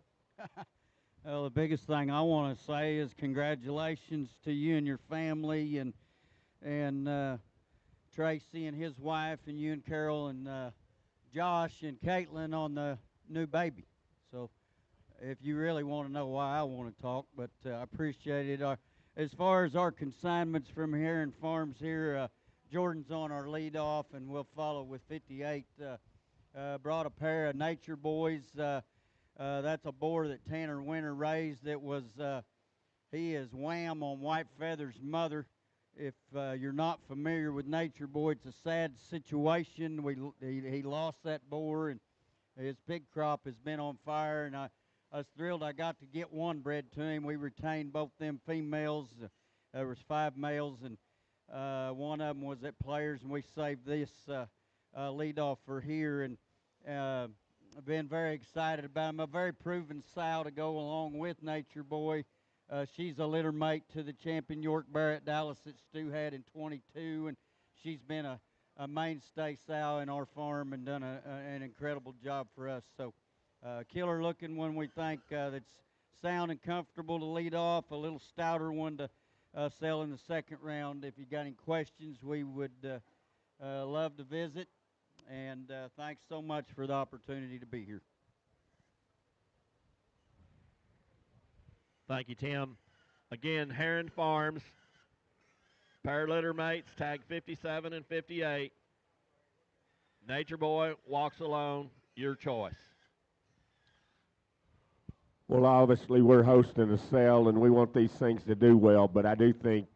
Well, the biggest thing I want to say is congratulations to you and your family, and Tracy and his wife, and you and Carol and Josh and Caitlin on the new baby. So if you really want to know why I want to talk, but I appreciate it. As far as our consignments from here and farms here, Jordan's on our lead off, and we'll follow with 58. Brought a pair of Nature Boys. That's a boar that Tanner Winter raised. He is Wham on White Feather's mother. If you're not familiar with Nature Boy, it's a sad situation. He lost that boar, and his pig crop has been on fire, and I was thrilled I got to get one bred to him. We retained both them females. There was 5 males, and one of them was at Players, and we saved this lead off for here, and I've been very excited about him. A very proven sow to go along with Nature Boy. She's a litter mate to the champion York Barrett Dallas that Stu had in 22, and she's been a mainstay sow in our farm and done an incredible job for us. So killer looking one, we think, that's sound and comfortable to lead off, a little stouter one to sell in the second round. If you got any questions, we would love to visit, and thanks so much for the opportunity to be here.
Thank you, Tim. Again, Herron Farms, pair litter mates, tag 57 and 58. Nature Boy walks alone, your choice.
Well, obviously, we're hosting a sale, and we want these things to do well, but I do think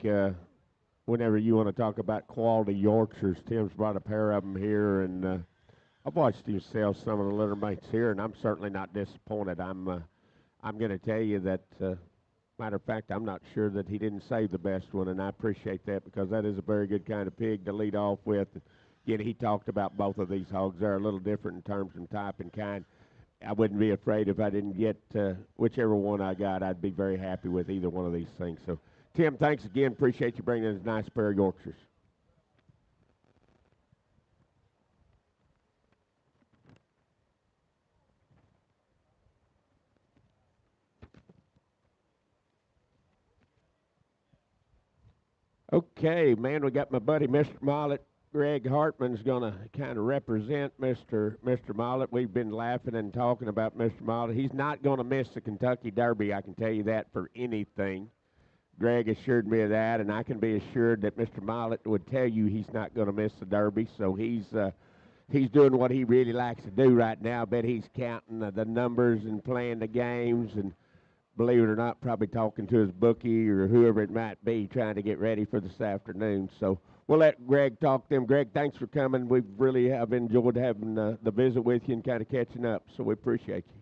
whenever you want to talk about quality Yorkshires, Tim's brought a pair of them here, and I've watched him sell some of the litter mates here, and I'm certainly not disappointed. I'm going to tell you that, matter of fact, I'm not sure that he didn't save the best one, and I appreciate that because that is a very good kind of pig to lead off with. Again, he talked about both of these hogs. They're a little different in terms of type and kind. I wouldn't be afraid if I didn't get whichever one I got. I'd be very happy with either one of these things. So, Tim, thanks again. Appreciate you bringing us a nice pair of Yorkshires. Okay, man, we got my buddy Mr. Mollett. Greg Hartman's going to kind of represent Mr. Mollett. We've been laughing and talking about Mr. Mollett. He's not going to miss the Kentucky Derby, I can tell you that for anything. Greg assured me of that, and I can be assured that Mr. Mollett would tell you he's not going to miss the Derby. So he's doing what he really likes to do right now. I bet he's counting the numbers and playing the games and, believe it or not, probably talking to his bookie or whoever it might be, trying to get ready for this afternoon. So we'll let Greg talk to him. Greg, thanks for coming. We really have enjoyed having the visit with you and kind of catching up, so we appreciate you.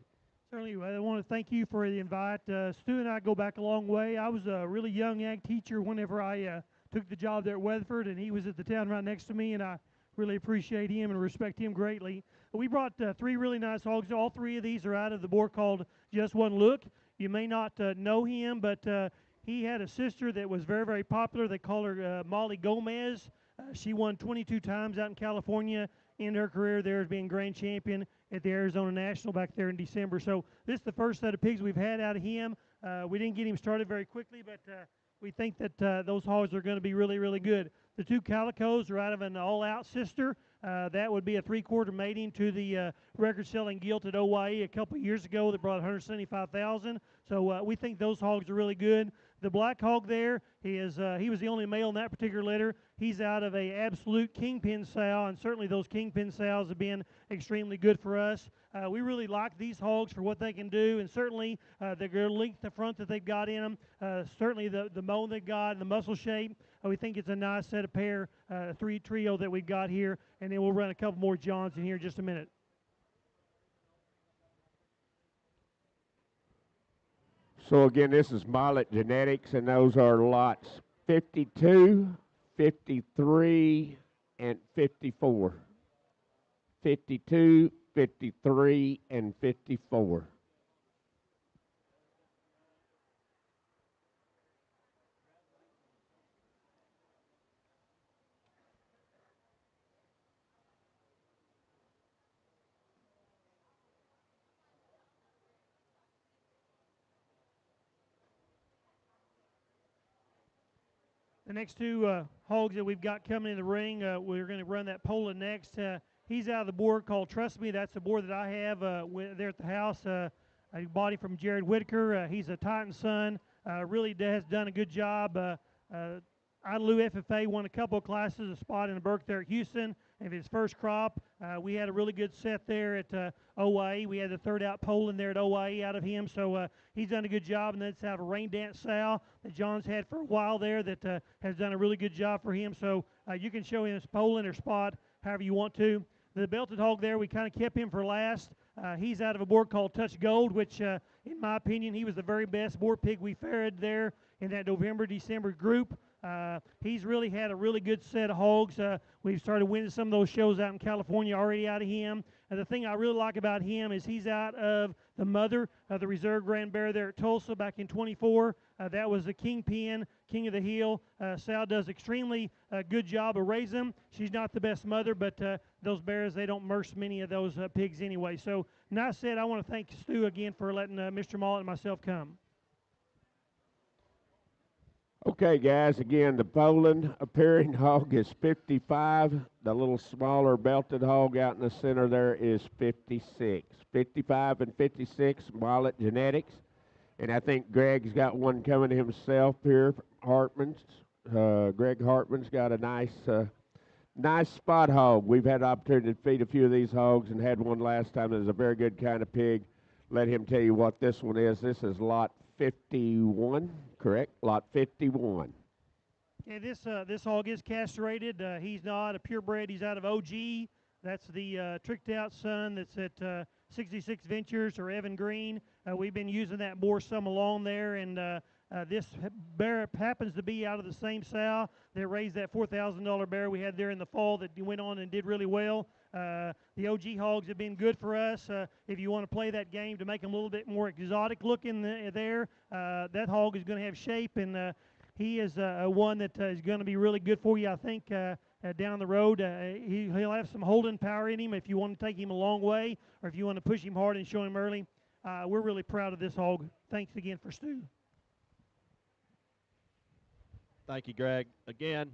Certainly, I want to thank you for the invite. Stu and I go back a long way. I was a really young ag teacher whenever I took the job there at Weatherford, and he was at the town right next to me, and I Really appreciate him and respect him greatly. We brought 3 really nice hogs. All 3 of these are out of the board called Just One Look. You may not know him, but he had a sister that was very, very popular. They call her Molly Gomez. She won 22 times out in California in her career there as being grand champion at the Arizona National back there in December. So this is the first set of pigs we've had out of him. We didn't get him started very quickly, but we think that those hogs are going to be really, really good. The 2 calicos are out of an all-out sister. That would be a 3-quarter mating to the record-selling gilt at OYE a couple years ago that brought $175,000. So we think those hogs are really good. The black hog there he was the only male in that particular litter. He's out of a absolute kingpin sow, and certainly those kingpin sows have been extremely good for us. We really like these hogs for what they can do, and certainly the length the front that they've got in them, certainly the bone they've got, and the muscle shape. We think it's a nice set of pair, 3 trio that we've got here, and then we'll run a couple more Johns in here in just a minute.
So again, this is Mollet Genetics, and those are lots 52, 53, and 54. 52, 53, and 54.
The next 2 hogs that we've got coming in the ring, we're going to run that Poland next. He's out of the board called Trust Me. That's the board that I have there at the house. I bought him from Jared Whitaker. He's a Titan son. Really has done a good job. Idalou FFA won a couple of classes, a spot in the Burke there at Houston. And his first crop, we had a really good set there at OYE. We had the 3rd out Poland there at OYE out of him. So he's done a good job. And then it's out of Rain Dance sow that John's had for a while there that has done a really good job for him. So you can show him his Poland or spot however you want to. The belted hog there, we kind of kept him for last. He's out of a board called Touch Gold, which in my opinion, he was the very best board pig we ferreted there in that November-December group. He's really had a really good set of hogs. We've started winning some of those shows out in California already out of him. And the thing I really like about him is he's out of the mother of the Reserve Grand Bear there at Tulsa back in 24. That was the kingpin, king of the hill. Sal does extremely good job of raising them. She's not the best mother, but those bears, they don't nurse many of those pigs anyway. So, nice said. I want to thank Stu again for letting Mr. Mollett and myself come.
Okay, guys, again, the Poland appearing hog is 55. The little smaller belted hog out in the center there is 56. 55 and 56, Mollet Genetics. And I think Greg's got one coming himself here, Hartman's. Greg Hartman's got a nice spot hog. We've had the opportunity to feed a few of these hogs and had one last time. It was a very good kind of pig. Let him tell you what this one is. This is lot 51, correct? Lot 51.
Yeah, this hog is castrated. He's not a purebred. He's out of OG. That's the tricked out son that's at 66 Ventures or Evan Green. We've been using that more some along there, and this bear happens to be out of the same sow that raised that $4,000 bear we had there in the fall that went on and did really well. The OG hogs have been good for us. If you want to play that game to make them a little bit more exotic looking there, that hog is going to have shape, and he is one that is going to be really good for you, I think, down the road. He'll have some holding power in him if you want to take him a long way, or if you want to push him hard and show him early. We're really proud of this hog. Thanks again for Stu.
Thank you, Greg. Again,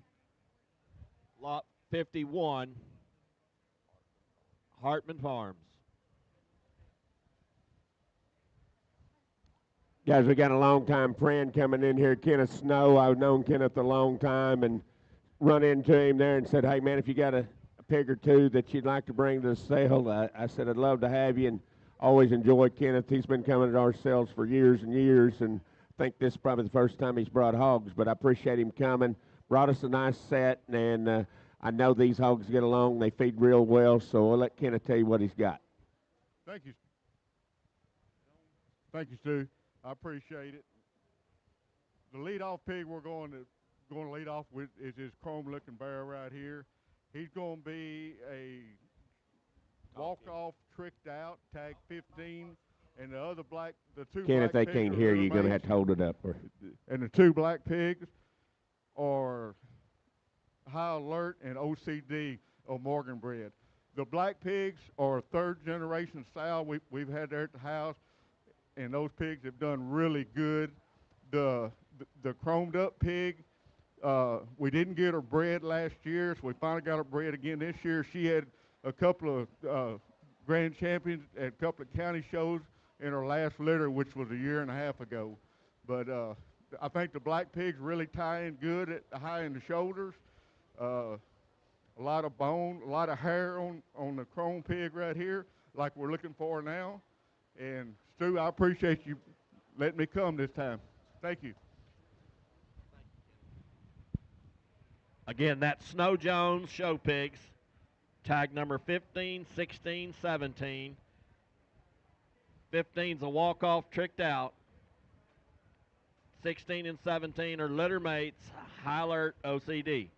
lot 51, Hartman Farms.
Guys, we got a long-time friend coming in here, Kenneth Snow. I've known Kenneth a long time and run into him there and said, hey, man, if you got a pig or two that you'd like to bring to the sale, I said, I'd love to have you, and always enjoy Kenneth. He's been coming to our sales for years and years, and I think this is probably the first time he's brought hogs, but I appreciate him coming. Brought us a nice set, and I know these hogs get along. They feed real well, so I'll let Kenneth tell you what he's got.
Thank you. Thank you, Stu. I appreciate it. The lead-off pig we're going to lead off with is this chrome-looking bear right here. He's going to be a walk-off, tricked out, tag 15, and the two
Ken, if
black
they
pigs
can't
are
hear
litter
you, you're going to have
mates,
to hold it up.
and the two black pigs are High Alert and OCD or Morgan bred. The black pigs are third generation sow we've had there at the house, and those pigs have done really good. The chromed up pig, we didn't get her bred last year, so we finally got her bred again this year. She had a couple of grand champions at a couple of county shows in her last litter, which was a year and a half ago. But I think the black pigs really tie in good at the high in the shoulders. A lot of bone, a lot of hair on the chrome pig right here, like we're looking for now. And Stu, I appreciate you letting me come this time. Thank you.
Again, that's Snow Jones Show Pigs, tag number 15, 16, 17. 15's a walk-off tricked out. 16 and 17 are litter mates, High Alert OCD.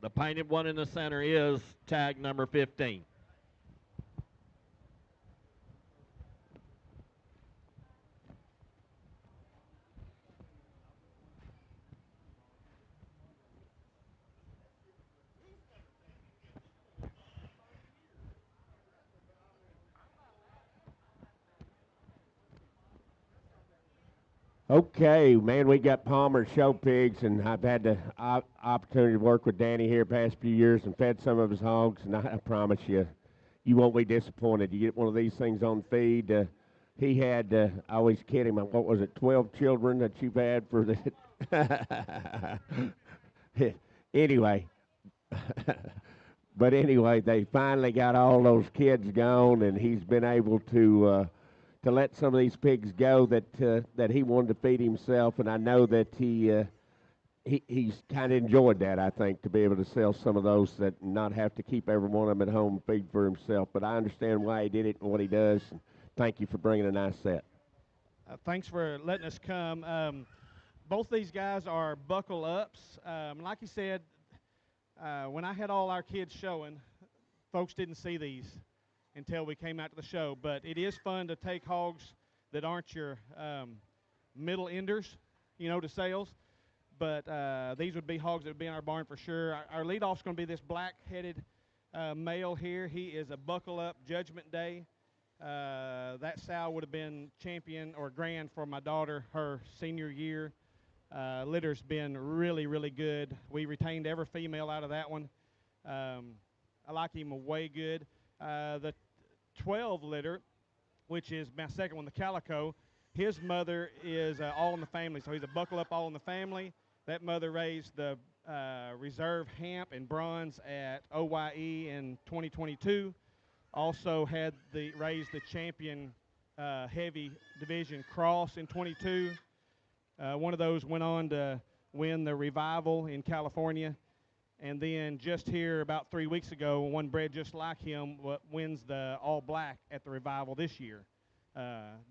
The painted one in the center is tag number 15.
Okay, man, we got Palmer Show Pigs, and I've had the opportunity to work with Danny here the past few years and fed some of his hogs, and I promise you, you won't be disappointed. You get one of these things on feed. He had, I always kid him, what was it, 12 children that you've had for the... Anyway. But anyway, they finally got all those kids gone, and he's been able to let some of these pigs go that he wanted to feed himself, and I know that he's kind of enjoyed that, I think, to be able to sell some of those that not have to keep every one of them at home and feed for himself. But I understand why he did it and what he does, and thank you for bringing a nice set.
Thanks for letting us come. Both these guys are buckle ups. Like you said, when I had all our kids showing, folks didn't see these until we came out to the show. But it is fun to take hogs that aren't your middle enders, to sales. But these would be hogs that would be in our barn for sure. Our leadoff's going to be this black-headed male here. He is a buckle-up Judgment Day. That sow would have been champion or grand for my daughter her senior year. Litter's been really, really good. We retained every female out of that one. I like him way good. The 12 litter, which is my second one, the Calico, his mother is all in the family, so he's a buckle up all in the family. That mother raised the reserve Hamp and bronze at OYE in 2022. Also had raised the champion heavy division cross in 22. One of those went on to win the Revival in California. And then just here about 3 weeks ago, one bred just like him wins the All Black at the Revival this year,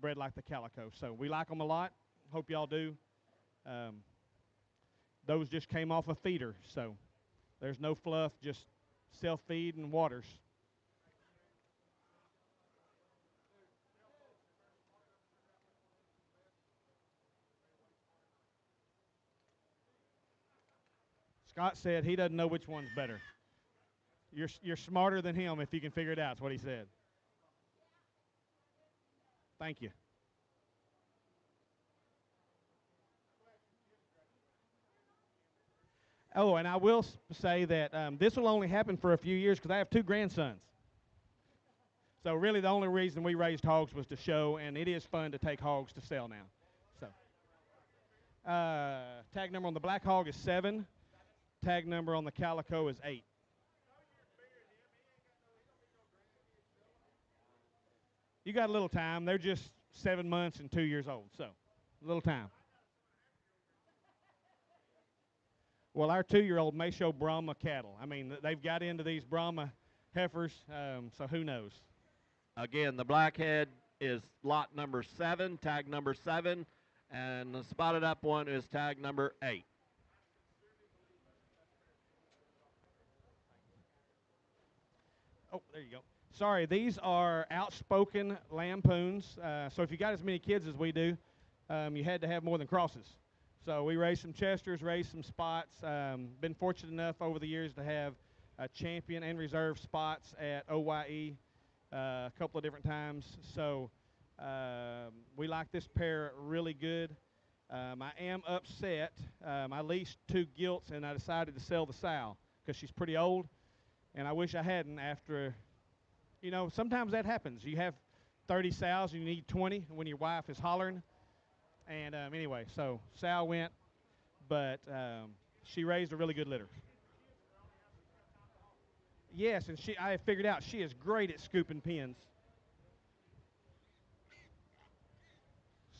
bred like the Calico. So we like them a lot. Hope y'all do. Those just came off a feeder, so there's no fluff, just self-feed and waters. Scott said he doesn't know which one's better. You're smarter than him if you can figure it out, is what he said. Thank you. Oh, and I will say that this will only happen for a few years because I have 2 grandsons. So really the only reason we raised hogs was to show, and it is fun to take hogs to sell now. So tag number on the black hog is 7. Tag number on the Calico is 8. You got a little time. They're just 7 months and 2 years old, so a little time. Well, our 2-year-old may show Brahma cattle. I mean, they've got into these Brahma heifers, so who knows?
Again, the blackhead is lot number 7, tag number 7, and the spotted up one is tag number 8.
Oh, there you go. Sorry, these are outspoken lampoons. So if you got as many kids as we do, you had to have more than crosses. So we raised some Chesters, raised some spots. Been fortunate enough over the years to have champion and reserve spots at OYE a couple of different times. So we like this pair really good. I am upset. I leased 2 gilts and I decided to sell the sow because she's pretty old. And I wish I hadn't after, you know, sometimes that happens. You have 30 sows and you need 20 when your wife is hollering. And anyway, so sow went, but she raised a really good litter. Yes, and I figured out she is great at scooping pins.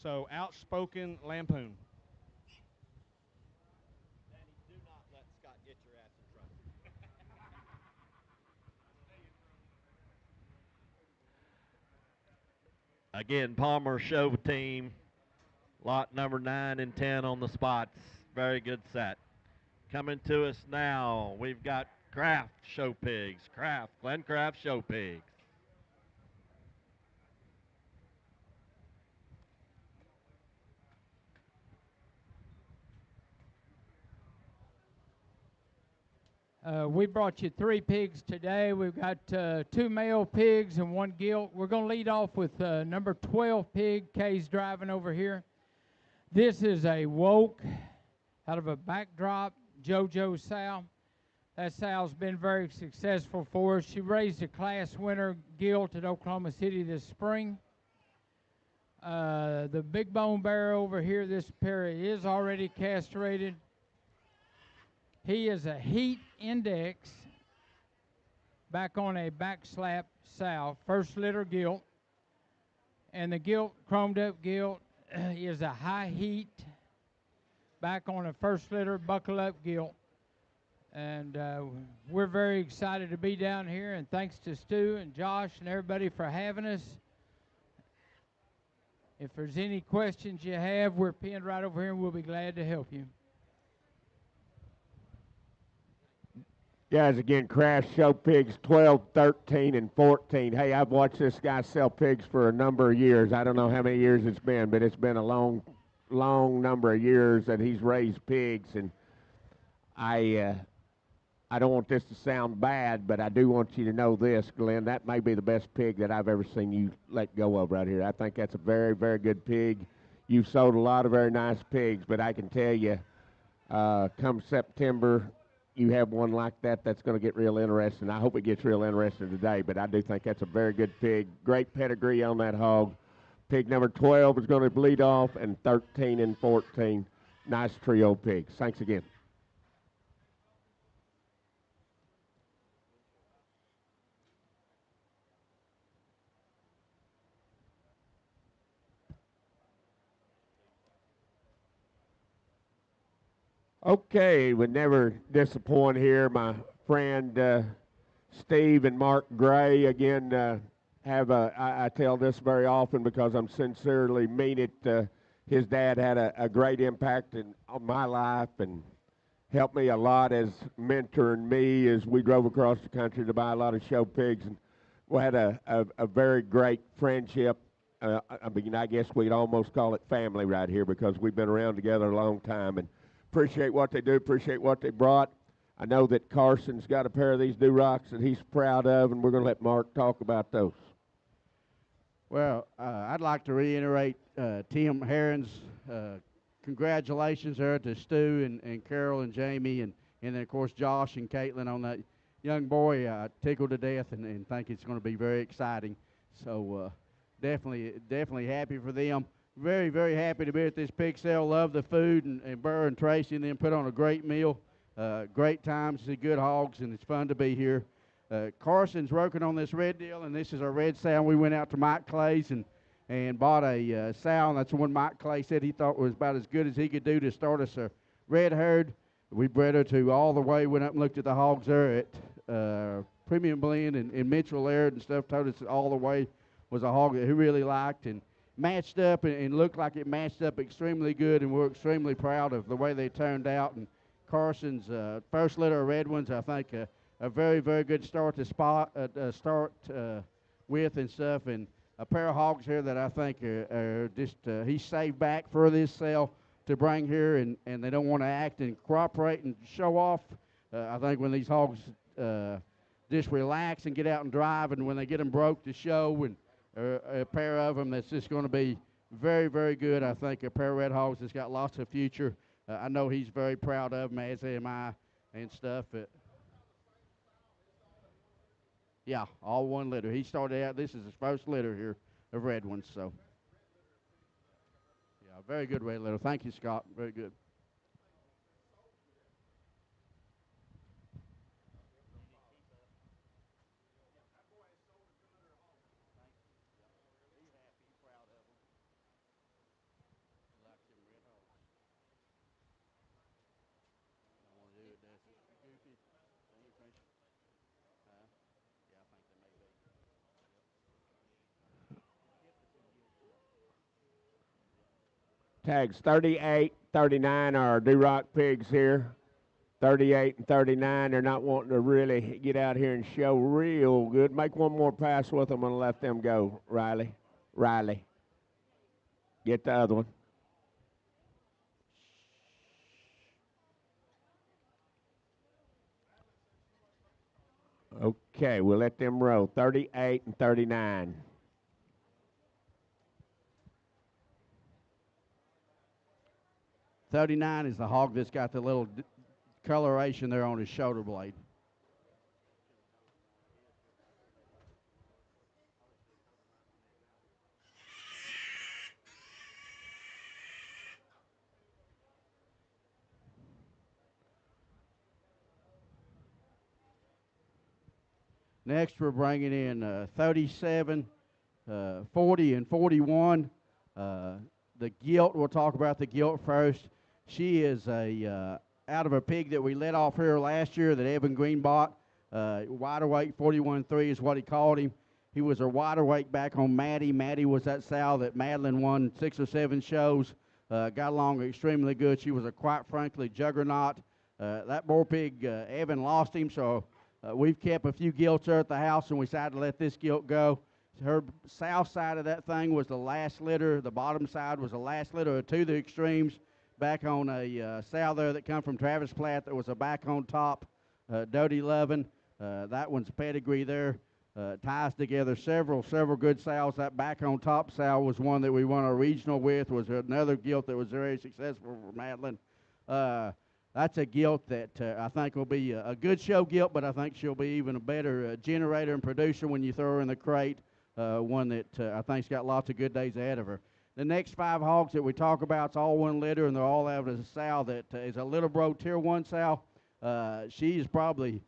So outspoken lampoon.
Danny, do not let Scott get your ass in trouble. Again, Palmer Show team, lot number 9 and 10 on the spots. Very good set. Coming to us now, we've got Kraft Show Pigs. Glenn Kraft Show Pigs.
We brought you 3 pigs today. We've got 2 male pigs and 1 gilt. We're going to lead off with number 12 pig. Kay's driving over here. This is a woke out of a backdrop JoJo sow. That sow's been very successful for us. She raised a class winner gilt at Oklahoma City this spring. The big bone bear over here, this pair is already castrated. He is a heat index back on a back slap sow, first litter gilt. And the gilt, chromed up gilt, is a high heat back on a first litter buckle up gilt. And we're very excited to be down here, and thanks to Stu and Josh and everybody for having us. If there's any questions you have, we're pinned right over here and we'll be glad to help you.
Guys, again, Kraft Show Pigs 12, 13, and 14. Hey, I've watched this guy sell pigs for a number of years. I don't know how many years it's been, but it's been a long number of years that he's raised pigs. And I don't want this to sound bad, but I do want you to know this, Glenn. That may be the best pig that I've ever seen you let go of right here. I think that's a very, very good pig. You've sold a lot of very nice pigs, but I can tell you, come September, you have one like that that's going to get real interesting. I hope it gets real interesting today, but I do think that's a very good pig. Great pedigree on that hog. Pig number 12 is going to bleed off, and 13 and 14. Nice trio pigs. Thanks again. Okay, would never disappoint here. My friend Steve and Mark Gray, again, I tell this very often because I'm sincerely mean it. His dad had a great impact on my life and helped me a lot as mentoring me as we drove across the country to buy a lot of show pigs. And we had a very great friendship. I mean, I guess we'd almost call it family right here because we've been around together a long time. And appreciate what they do, appreciate what they brought. I know that Carson's got a pair of these Durocs that he's proud of, and we're going to let Mark talk about those.
Well, I'd like to reiterate Tim Herron's congratulations there to Stu and Carol and Jamie, and then, of course, Josh and Caitlin on that young boy. Tickled to death and think it's going to be very exciting. So definitely happy for them. Very, very happy to be at this pig sale. Love the food, and Burr and Tracy and them put on a great meal. Great times, see good hogs, and it's fun to be here. Carson's working on this red deal, and this is our red sow. We went out to Mike Clay's and bought a sow, and that's the one Mike Clay said he thought was about as good as he could do to start us a red herd. We bred her to all the way, went up and looked at the hogs there at Premium Blend and Mitchell Laird and stuff, told us all the way was a hog that he really liked and matched up and looked like it matched up extremely good, and we're extremely proud of the way they turned out. And Carson's first litter of red ones, I think, a very, very good start to start with and stuff, and a pair of hogs here that I think are just he saved back for this sale to bring here, and they don't want to act and cooperate and show off. I think when these hogs just relax and get out and drive, and when they get them broke to show, and a pair of them that's just going to be very, very good. I think a pair of red hogs that's got lots of future. I know he's very proud of them, as am I, and stuff. Yeah, all one litter. He started out, this is his first litter here of red ones, so. Yeah, very good red litter. Thank you, Scott. Very good.
Tags 38, 39 are Duroc pigs here. 38 and 39, they're not wanting to really get out here and show real good. Make one more pass with them and let them go, Riley. Riley. Get the other one. Okay, we'll let them roll. 38 and 39.
$39 is the hog that's got the little coloration there on his shoulder blade. Next, we're bringing in 37, 40, and 41. The gilt, we'll talk about the gilt first. She is out of a pig that we let off here last year that Evan Green bought. Wider weight, 41.3 is what he called him. He was a wider weight back on Maddie. Maddie was that sow that Madeline won 6 or 7 shows. Got along extremely good. She was a, quite frankly, juggernaut. That boar pig, Evan lost him, so we've kept a few gilts there at the house, and we decided to let this gilt go. Her south side of that thing was the last litter. The bottom side was the last litter to the extremes. Back on a sow there that come from Travis Platt that was a back on top, Dodie Lovin. That one's pedigree there. Ties together several good sows. That back on top sow was one that we won a regional with, was another gilt that was very successful for Madeline. That's a gilt that I think will be a good show gilt, but I think she'll be even a better generator and producer when you throw her in the crate. One that I think's got lots of good days ahead of her. The next 5 hogs that we talk about, it's all one litter, and they're all out of a sow that is a Little Bro Tier 1 sow. She is probably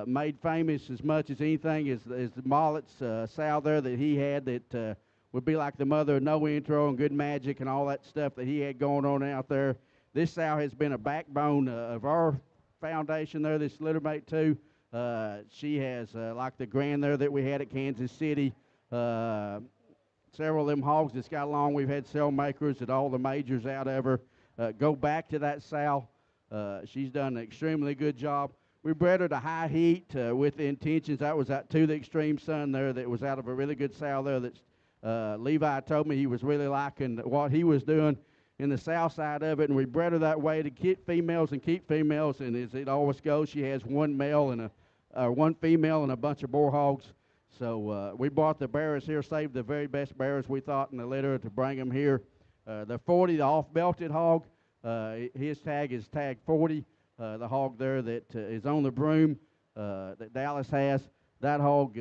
made famous as much as anything as the Mollett's sow there that he had that would be like the mother of No Intro and Good Magic and all that stuff that he had going on out there. This sow has been a backbone of our foundation there, this littermate too. She has, like the grand there that we had at Kansas City, several of them hogs that's got along. We've had cell makers at all the majors out of her. Go back to that sow. She's done an extremely good job. We bred her to high heat with the intentions. That was out to the extreme sun there that was out of a really good sow there that Levi told me he was really liking what he was doing in the south side of it, and we bred her that way to keep females, and as it always goes, she has one male and one female and a bunch of boar hogs. So we bought the bearers here, saved the very best bearers we thought in the litter to bring them here. The 40, the off-belted hog, his tag is tag 40. The hog there that is on the broom that Dallas has, that hog,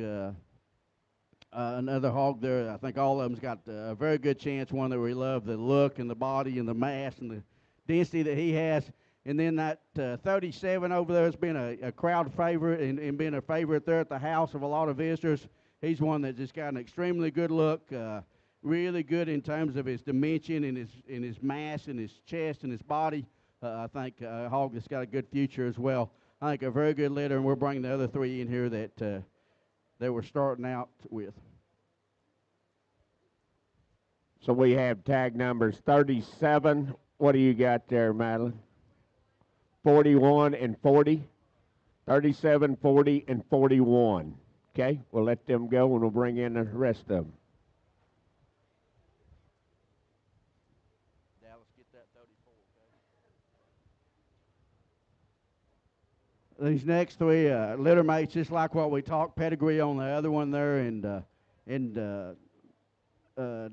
another hog there, I think all of them's got a very good chance, one that we love, the look and the body and the mass and the density that he has. And then that 37 over there has been a crowd favorite and been a favorite there at the house of a lot of visitors. He's one that just got an extremely good look, really good in terms of his dimension and his mass and his chest and his body. I think a hog that's got a good future as well. I think a very good litter, and we're bringing the other 3 in here that we're starting out with.
So we have tag numbers 37. What do you got there, Madeline? 41 and 40. 37, 40, and 41. Okay, we'll let them go and we'll bring in the rest of them.
These next three litter mates, just like what we talked, pedigree on the other one there, and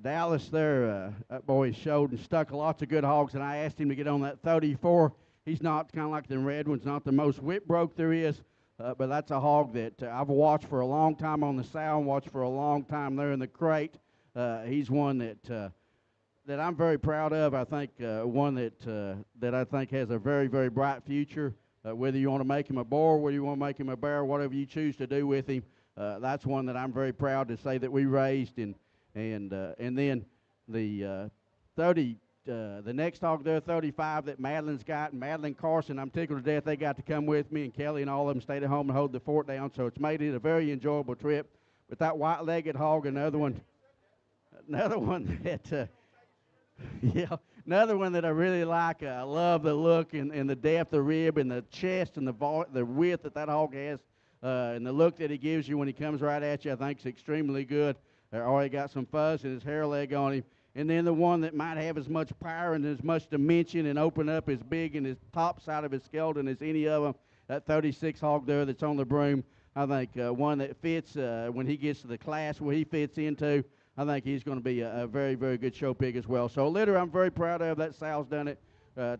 Dallas there, that boy showed and stuck lots of good hogs, and I asked him to get on that 34. He's not kind of like the red ones, not the most whip broke there is, but that's a hog that I've watched for a long time on the sow and watched for a long time there in the crate. He's one that I'm very proud of. I think one that I think has a very, very bright future. Whether you want to make him a boar, whether you want to make him a bear, whatever you choose to do with him, that's one that I'm very proud to say that we raised. And then the 30, the next hog there, 35, that Madeline's got, and Madeline Carson, I'm tickled to death they got to come with me, and Kelly and all of them stayed at home and hold the fort down, so it's made it a very enjoyable trip. But that white-legged hog, another one that, yeah, another one that I really like. I love the look and the depth of rib and the chest and the width that hog has, and the look that he gives you when he comes right at you, I think is extremely good. Already got some fuzz and his hair leg on him. And then the one that might have as much power and as much dimension and open up as big in his top side of his skeleton as any of them, that 36 hog there that's on the broom, I think one that fits when he gets to the class where he fits into. I think he's going to be a very, very good show pig as well. So, litter, I'm very proud of. That sow's done it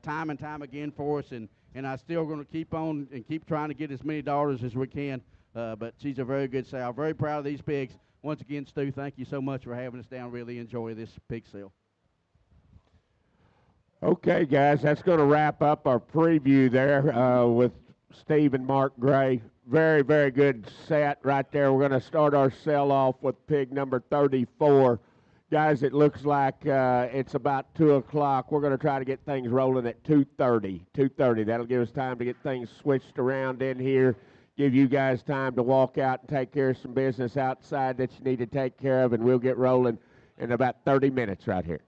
time and time again for us, and I'm still going to keep on and keep trying to get as many daughters as we can. But she's a very good sow. Very proud of these pigs. Once again, Stu, thank you so much for having us down. Really enjoy this pig sale.
Okay, guys, that's going to wrap up our preview there with Steve and Mark Gray. Very, very good set right there. We're going to start our sell off with pig number 34. Guys, it looks like it's about 2 o'clock. We're going to try to get things rolling at 2:30. 2:30. That'll give us time to get things switched around in here, give you guys time to walk out and take care of some business outside that you need to take care of, and we'll get rolling in about 30 minutes right here.